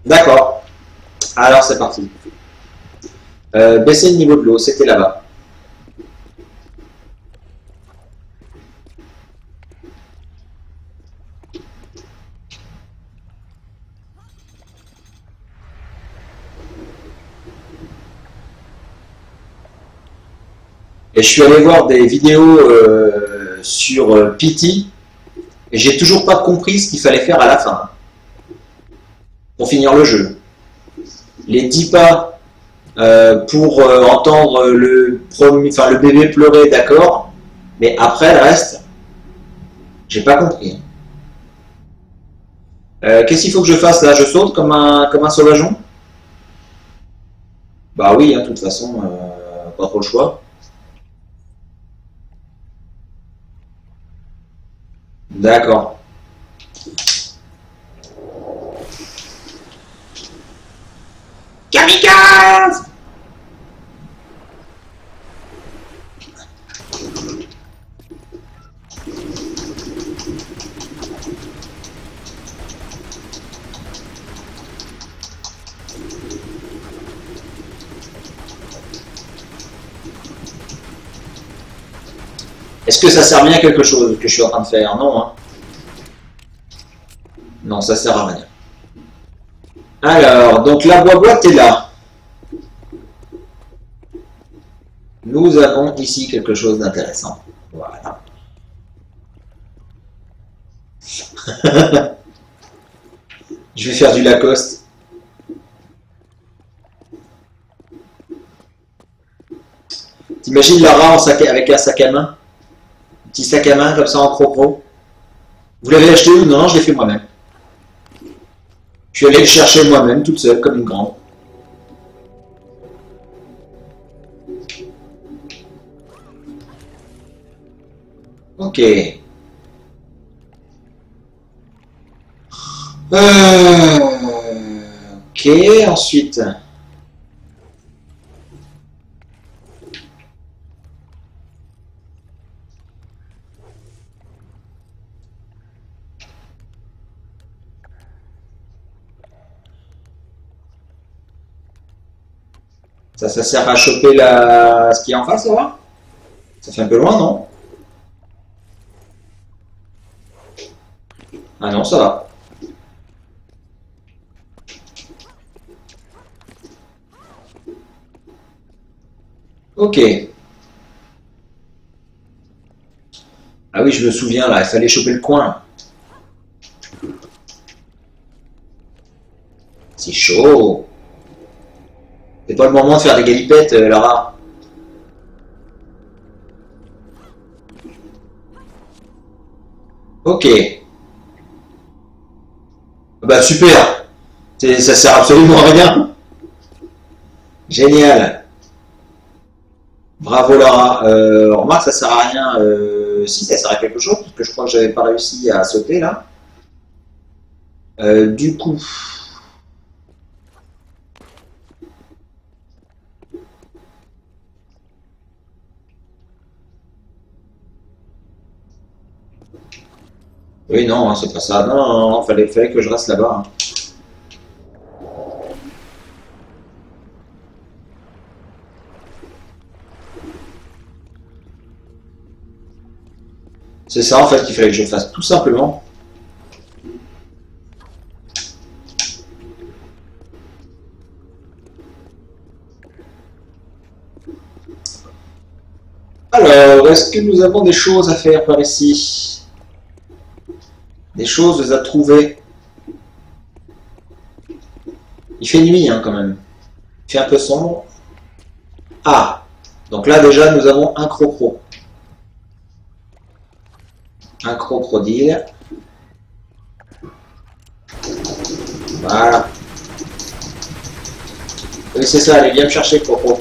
D'accord. Alors c'est parti. Baisser le niveau de l'eau, c'était là-bas. Et je suis allé voir des vidéos sur PT et j'ai toujours pas compris ce qu'il fallait faire à la fin pour finir le jeu. Les 10 pas pour entendre le bébé pleurer, d'accord, mais après le reste, j'ai pas compris. Qu'est-ce qu'il faut que je fasse là? Je saute comme un sauvageon? Bah oui, hein, de toute façon, pas trop le choix. D'accord. Kamikaze! Est-ce que ça sert bien à quelque chose que je suis en train de faire? Non, hein. Non, ça sert à rien. Alors, donc la boîte est là. Nous avons ici quelque chose d'intéressant. Voilà. Je vais faire du Lacoste. T'imagines Lara avec un sac à main? Un petit sac à main comme ça en croc-croc. Vous l'avez acheté ou non? Je l'ai fait moi-même. Je suis allé le chercher moi-même, toute seule, comme une grande. Ok. Ok, ensuite. Ça sert à choper ce qui est en face, là? Ça fait un peu loin, non? Ah non, ça va. Ok. Ah oui, je me souviens, là, il fallait choper le coin. C'est chaud. C'est pas le moment de faire des galipettes, Lara. Ok. Bah super. Ça sert absolument à rien. Génial. Bravo Lara. Remarque, ça sert à rien. Si, ça sert à quelque chose, parce que je crois que j'avais pas réussi à sauter là. Du coup. Oui, non, hein, c'est pas ça. Non, non, non, fallait que je reste là-bas. Hein. C'est ça en fait qu'il fallait que je fasse tout simplement. Alors, est-ce que nous avons des choses à faire par ici? Des choses à trouver? Il fait nuit hein, quand même. Il fait un peu sombre. Ah, donc là déjà nous avons un crocro. Un crocodile. Voilà. Oui, c'est ça, allez, viens me chercher, crocro.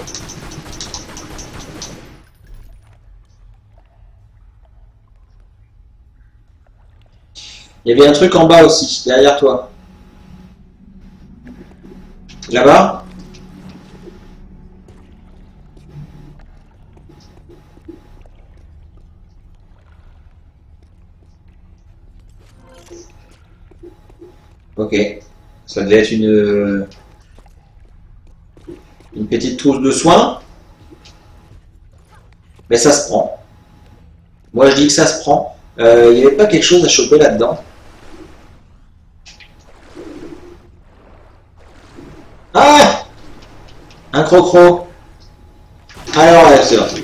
Il y avait un truc en bas aussi, derrière toi. Là-bas? Ok. Ça devait être une petite trousse de soins. Mais ça se prend. Moi je dis que ça se prend. Il n'y avait pas quelque chose à choper là-dedans. Ah! Un crocro. Alors, ouais, c'est vrai.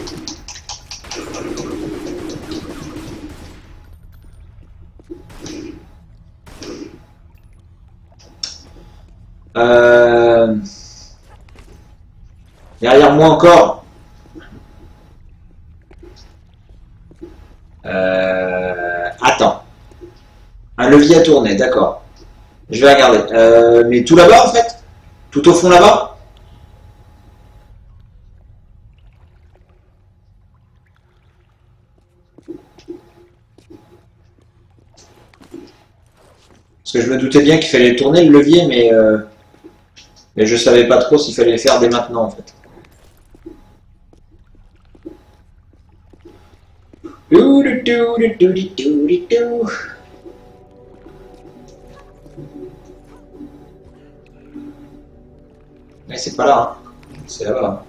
Euh... Derrière moi encore. Attends. Un levier à tourner, d'accord. Je vais regarder. Mais tout là-bas en fait? Tout au fond là-bas? Parce que je me doutais bien qu'il fallait tourner le levier, mais je savais pas trop s'il fallait le faire dès maintenant en fait. Mais c'est pas là, hein. C'est là-bas.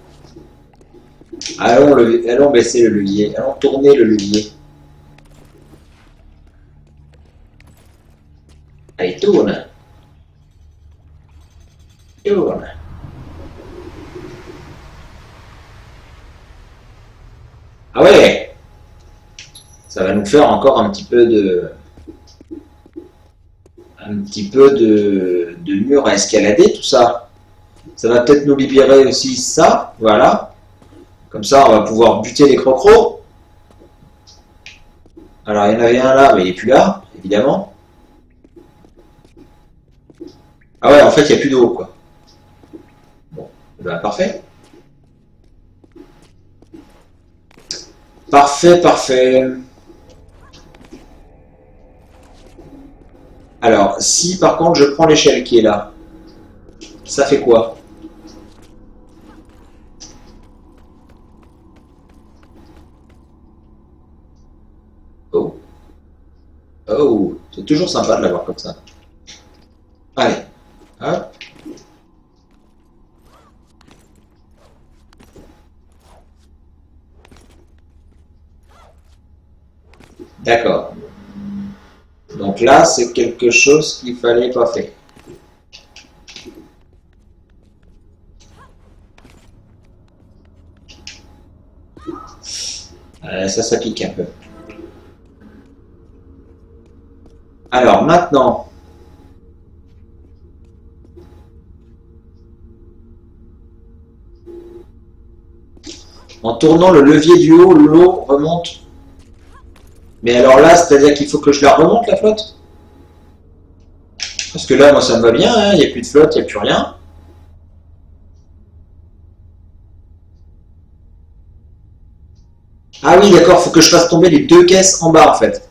Allons baisser le levier, allons tourner le levier. Allez, tourne. Tourne. Ah ouais! Ça va nous faire encore un petit peu de mur à escalader, tout ça. Ça va peut-être nous libérer aussi ça, voilà. Comme ça, on va pouvoir buter les crocros. Alors, il y en avait un là, mais il n'est plus là, évidemment. Ah ouais, en fait, il n'y a plus d'eau, quoi. Bon, ben, parfait. Parfait, parfait. Alors, si par contre je prends l'échelle qui est là, ça fait quoi? Oh, oh, c'est toujours sympa de l'avoir comme ça. Allez, hop. D'accord. Donc là, c'est quelque chose qu'il fallait pas faire. Ça pique un peu. Alors maintenant, en tournant le levier du haut, l'eau remonte. Mais alors là, c'est-à-dire qu'il faut que je la remonte, la flotte? Parce que là, moi, ça me va bien, hein, il n'y a plus de flotte, il n'y a plus rien. Ah oui, d'accord, il faut que je fasse tomber les deux caisses en bas, en fait.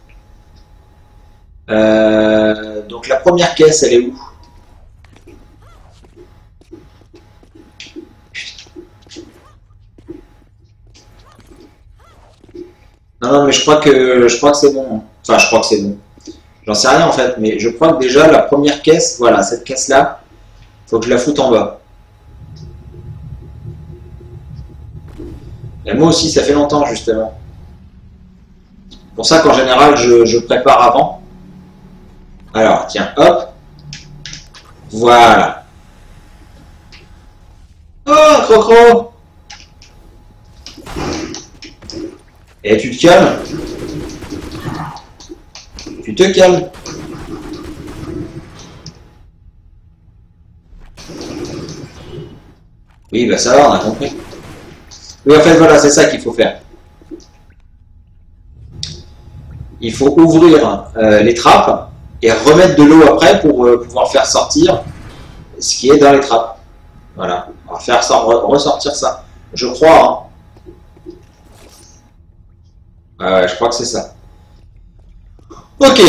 Donc la première caisse, elle est où? Non, non, mais je crois que c'est bon. Enfin, je crois que c'est bon. J'en sais rien en fait, mais je crois que déjà la première caisse, voilà, cette caisse-là, faut que je la foute en bas. Et moi aussi, ça fait longtemps justement. C'est pour ça qu'en général, je prépare avant. Alors, tiens, hop, voilà. Oh, crocro! Et tu te calmes? Tu te calmes? Oui, bah ça va, on a compris. Oui, en fait, voilà, c'est ça qu'il faut faire. Il faut ouvrir les trappes et remettre de l'eau après pour pouvoir faire sortir ce qui est dans les trappes. Voilà, on va faire ça, ressortir ça. Je crois, hein. Je crois que c'est ça. Ok,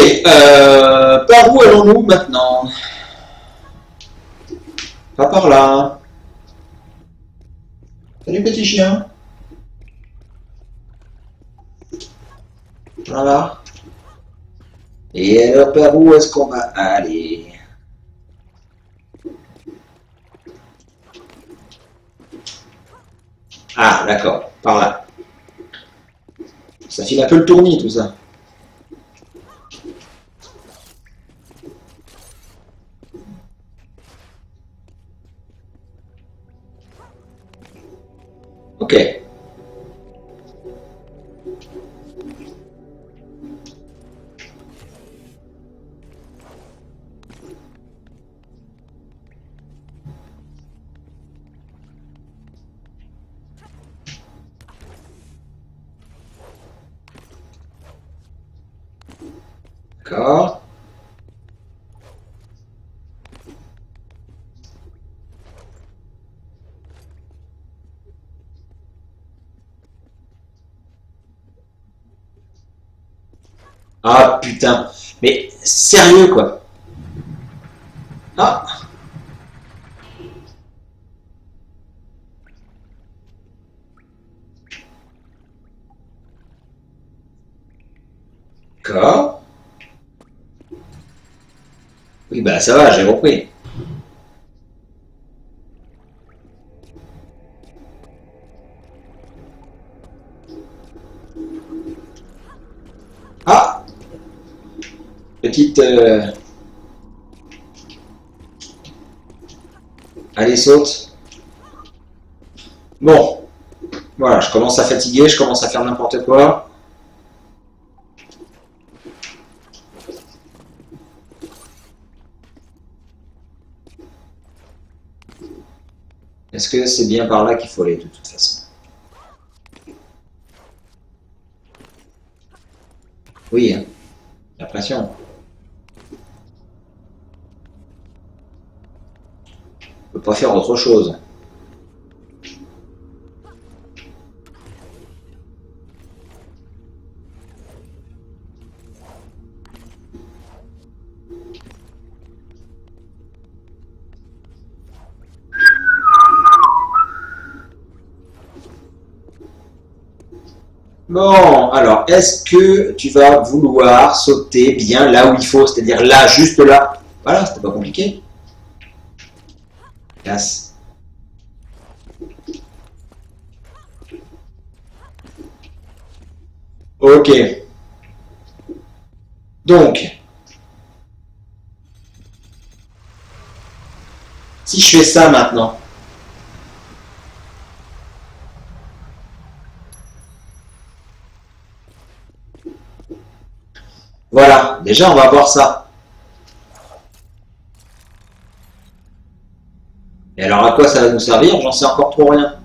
par où allons-nous maintenant? Pas par là. Salut petit chien. Voilà. Et alors par où est-ce qu'on va aller? Ah, d'accord, par là. Ça file un peu le tournis tout ça. Ok. D'accord. Ah putain. Mais sérieux quoi. Ah. D'accord. Oui bah ça va, j'ai compris. Ah. Petite... Allez, saute. Bon. Voilà, je commence à fatiguer, je commence à faire n'importe quoi. Est-ce que c'est bien par là qu'il faut aller de toute façon? Oui, hein. J'ai l'impression. On peut pas faire autre chose. Bon, alors, est-ce que tu vas vouloir sauter bien là où il faut, c'est-à-dire là, juste là? Voilà, c'était pas compliqué. Casse. Ok. Donc, si je fais ça maintenant, voilà, déjà on va voir ça. Et alors à quoi ça va nous servir? J'en sais encore trop rien.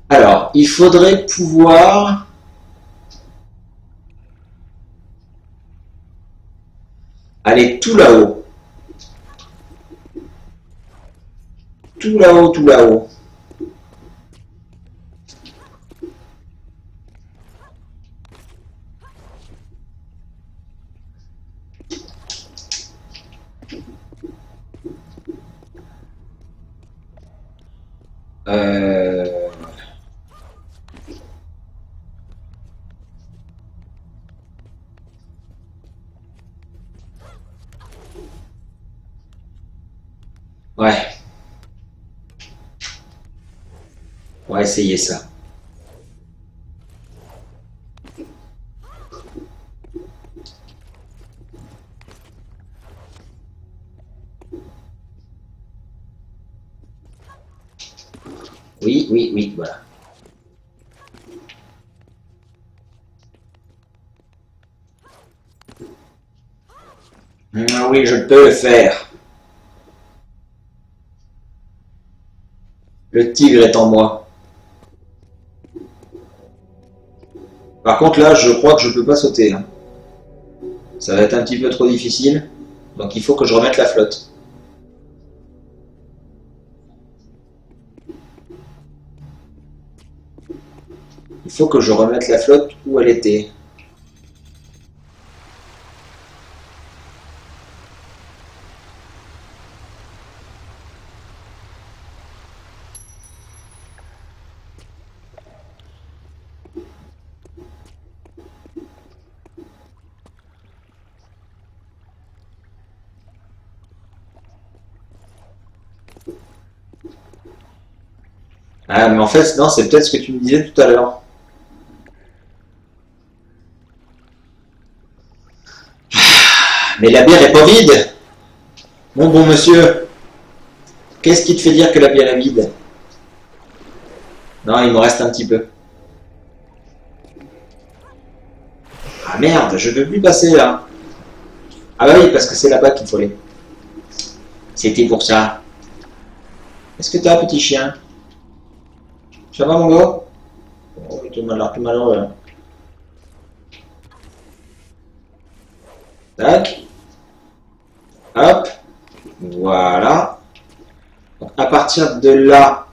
Alors, il faudrait pouvoir aller tout là-haut. Tout là-haut, tout là-haut. Euh... Ouais. On va essayer ça. Oui, oui, oui, voilà. Ah oui, je peux le faire. Le tigre est en moi. Par contre, là, je crois que je peux pas sauter, hein. Ça va être un petit peu trop difficile. Donc, il faut que je remette la flotte. Il faut que je remette la flotte où elle était. Ah, mais en fait, non, c'est peut-être ce que tu me disais tout à l'heure. Mais la bière est pas vide. Mon bon monsieur, qu'est-ce qui te fait dire que la bière est vide? Non, il me reste un petit peu. Ah merde, je peux plus passer là. Ah bah oui, parce que c'est là-bas qu'il faut aller. C'était pour ça. Est-ce que t'as un petit chien? Ça va mon gars? Oh, il est l'air tout malheureux là. Tac. Hop. Voilà. Donc, à partir de là,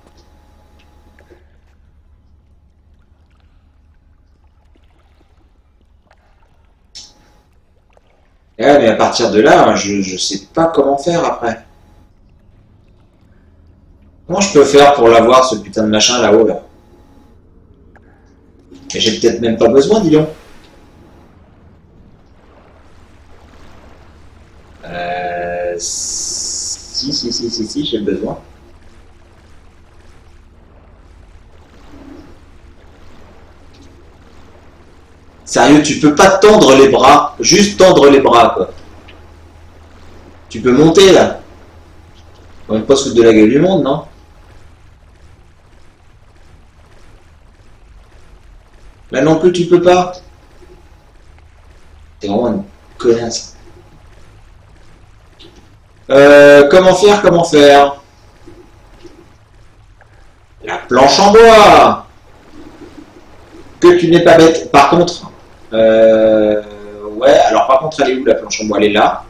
Ouais, mais à partir de là, je sais pas comment faire après. Comment je peux faire pour l'avoir, ce putain de machin là-haut, là? Mais j'ai peut-être même pas besoin, dis donc. Si, j'ai besoin. Sérieux, tu peux pas tendre les bras, juste tendre les bras, quoi. Tu peux monter, là. On même pas se foutre de la gueule du monde, non? Là non plus, tu peux pas. T'es vraiment une connasse. Comment faire, comment faire? La planche en bois. Que tu n'es pas bête. Par contre, ouais, alors par contre, elle est où la planche en bois? Elle est là.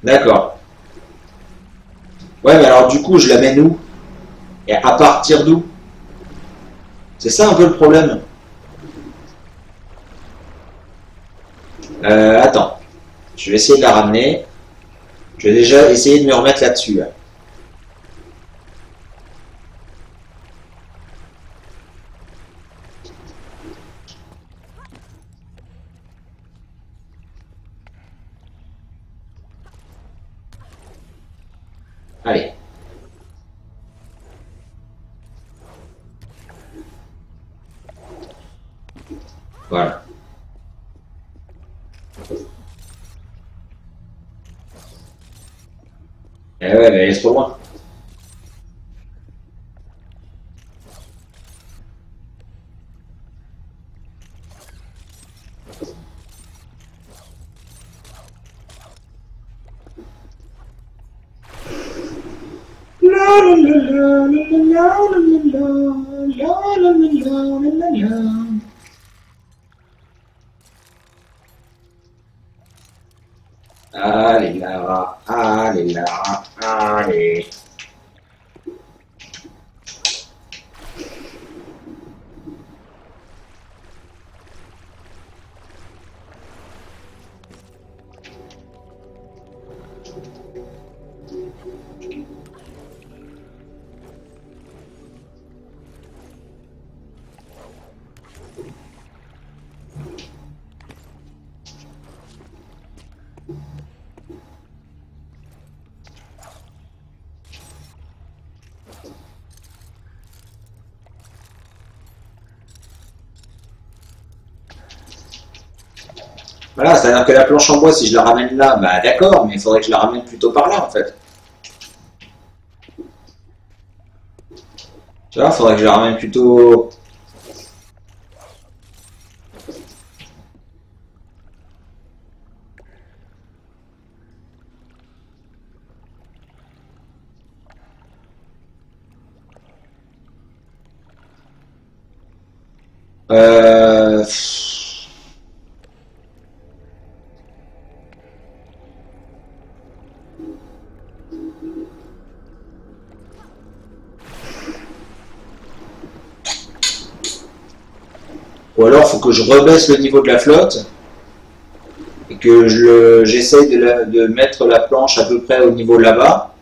D'accord. Ouais, mais alors du coup, je la mène où? Et à partir d'où? C'est ça un peu le problème. Attends. Je vais essayer de la ramener. Je vais déjà essayer de me remettre là-dessus. Là. Allez. Voilà. Eh ouais, mais elle est trop loin. Allez là, allez là, allez. Voilà, c'est-à-dire que la planche en bois, si je la ramène là, bah d'accord, mais il faudrait que je la ramène plutôt par là en fait. Tu vois, il faudrait que je la ramène plutôt. Euh... Ou alors, il faut que je rebaisse le niveau de la flotte et que j'essaye de mettre la planche à peu près au niveau là-bas.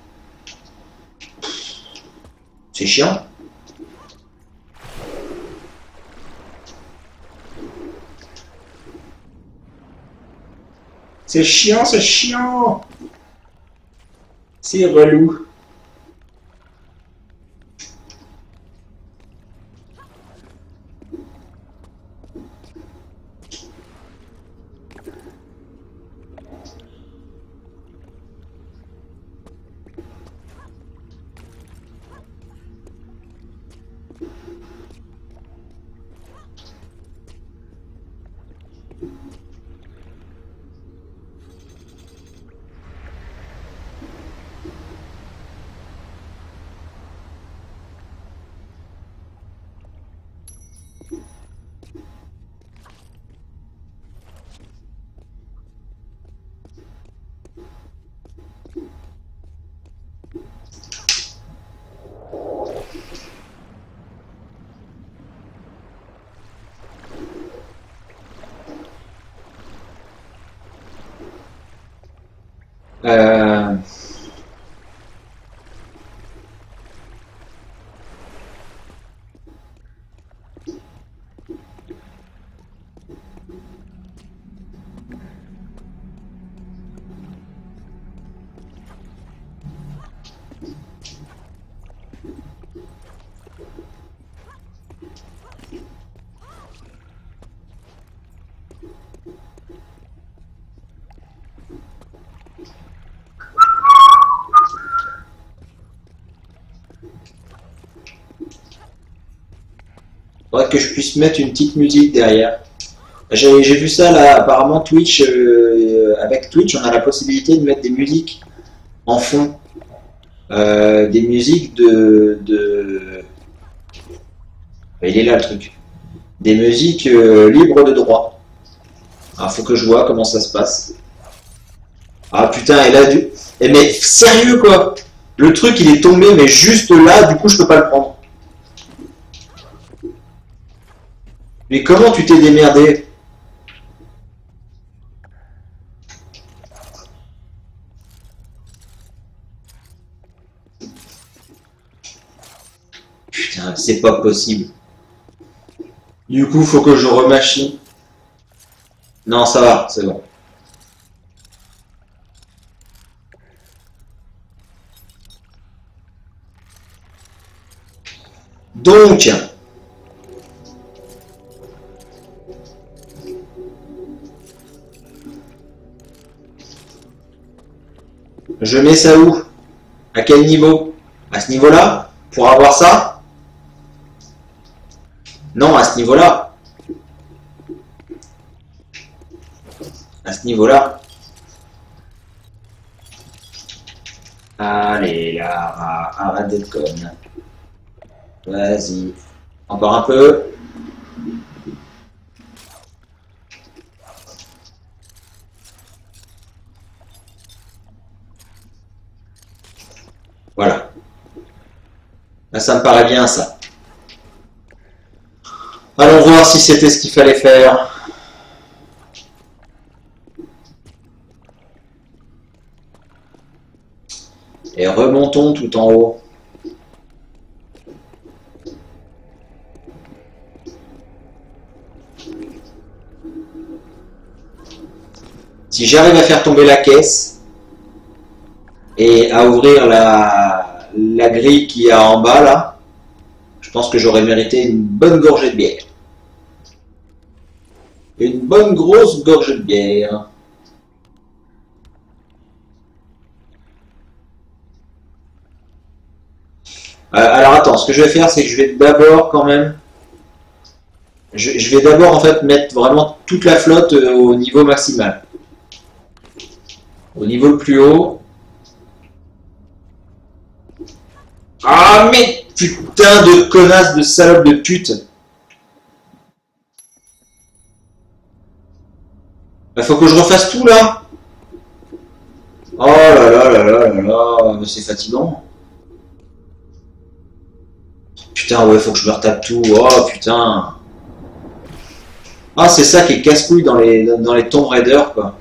C'est chiant. C'est chiant, c'est chiant. C'est relou. Euh, Faudrait que je puisse mettre une petite musique derrière. J'ai vu ça là, apparemment Twitch, avec Twitch, on a la possibilité de mettre des musiques en fond. Des musiques il est là le truc. Des musiques libres de droit. Ah, faut que je vois comment ça se passe. Ah putain, et là, mais sérieux quoi. Le truc il est tombé, mais juste là, du coup je peux pas le prendre. Mais comment tu t'es démerdé? Putain, c'est pas possible. Du coup, faut que je remachine. Non, ça va, c'est bon. Donc, je mets ça où? À quel niveau? À ce niveau-là? Pour avoir ça? Non, à ce niveau-là. À ce niveau-là. Allez, là, arrête d'être conne. Vas-y. Encore un peu. Voilà. Là, ça me paraît bien, ça. Allons voir si c'était ce qu'il fallait faire. Et remontons tout en haut. Si j'arrive à faire tomber la caisse et à ouvrir la grille qu'il y a en bas là, je pense que j'aurais mérité une bonne gorgée de bière. Une bonne grosse gorgée de bière. Alors attends, ce que je vais faire, c'est que je vais d'abord quand même, je vais d'abord en fait mettre vraiment toute la flotte au niveau maximal, au niveau le plus haut. Ah mais putain de connasse de salope de pute. Il faut que je refasse tout là. Oh là là là là là là, c'est fatigant. Putain ouais, faut que je me retape tout. Oh putain. Ah c'est ça qui est casse-couille dans les Tomb Raider quoi.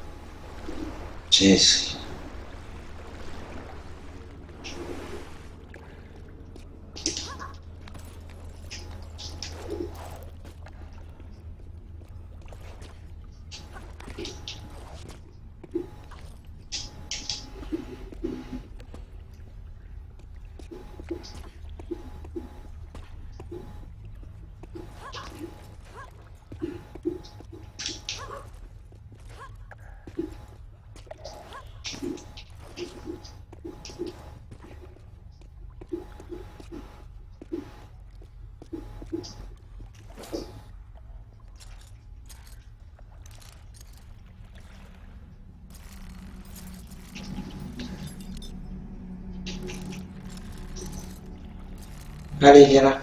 Allez, viens là.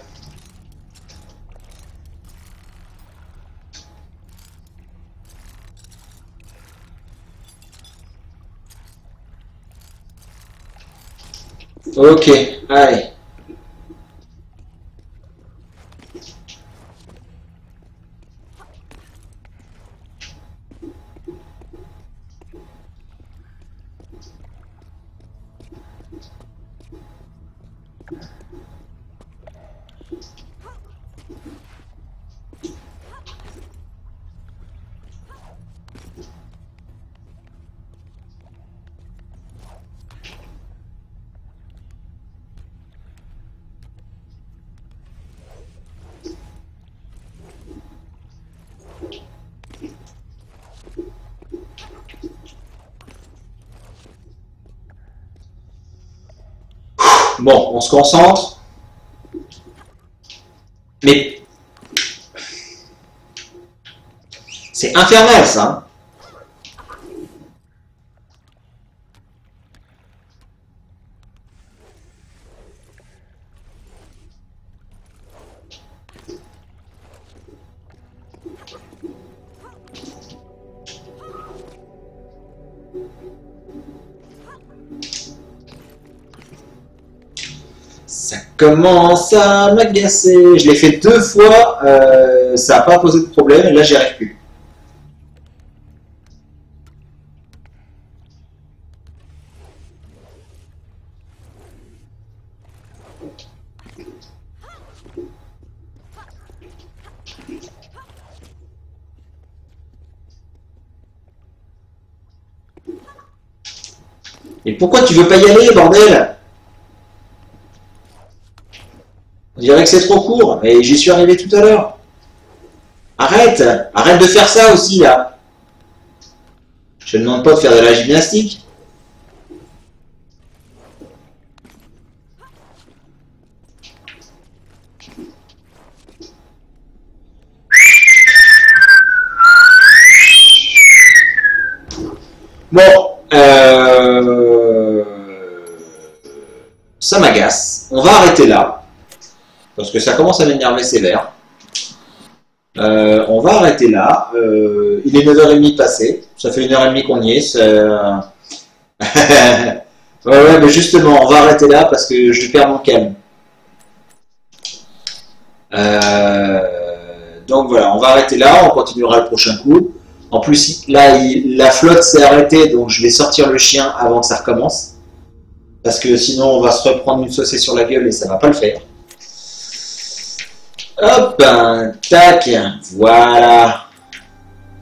Ok, allez. Bon, on se concentre. Mais c'est infernal ça. Ça commence à m'agacer. Je l'ai fait 2 fois, ça n'a pas posé de problème, et là j'y arrive plus. Et pourquoi tu veux pas y aller, bordel? On dirait que c'est trop court, et j'y suis arrivé tout à l'heure. Arrête, arrête de faire ça aussi là. Je te demande pas de faire de la gymnastique. Bon, ça m'agace. On va arrêter là, parce que ça commence à m'énerver sévère. On va arrêter là. Il est 9h30 passé. Ça fait 1h30 qu'on y est. Ouais, mais justement, on va arrêter là parce que je perds mon calme. Donc voilà, on va arrêter là. On continuera le prochain coup. En plus, là, la flotte s'est arrêtée, donc je vais sortir le chien avant que ça recommence. Parce que sinon, on va se reprendre une saucée sur la gueule et ça va pas le faire. Hop, tac, voilà.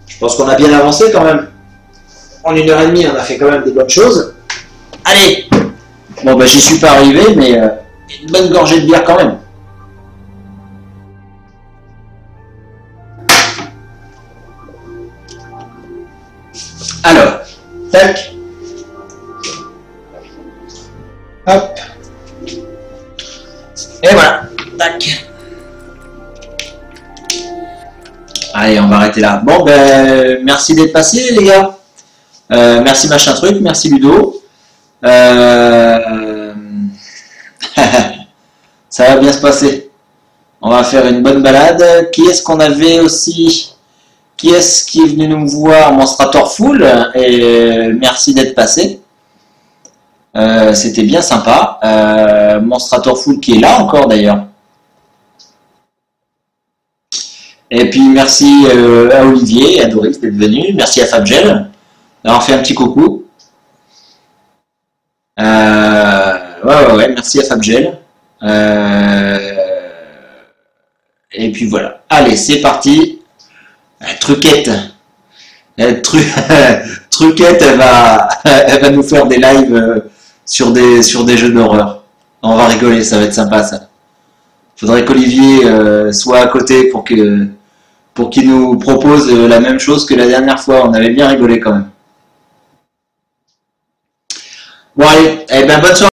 Je pense qu'on a bien avancé quand même. En 1h30, on a fait quand même des bonnes choses. Allez. Bon, bah j'y suis pas arrivé, mais une bonne gorgée de bière quand même. Alors, tac. Hop. Et voilà. Tac. Allez, on va arrêter là. Bon, ben, merci d'être passé, les gars. Merci machin truc, merci Ludo. Ça va bien se passer. On va faire une bonne balade. Qui est-ce qu'on avait aussi? Qui est-ce qui est venu nous voir? Monstrator Full. Et merci d'être passé. C'était bien sympa. Monstrator Full qui est là encore d'ailleurs. Et puis merci à Olivier et à Doris d'être venu. Merci à Fabgel d'avoir fait un petit coucou. Ouais, merci à Fabgel. Et puis voilà. Allez, c'est parti. Truquette. Truquette, elle va nous faire des lives sur des jeux d'horreur. On va rigoler, ça va être sympa ça. Faudrait qu'Olivier soit à côté pour qu'il nous propose la même chose que la dernière fois. On avait bien rigolé quand même. Bon allez, eh ben bonne soirée.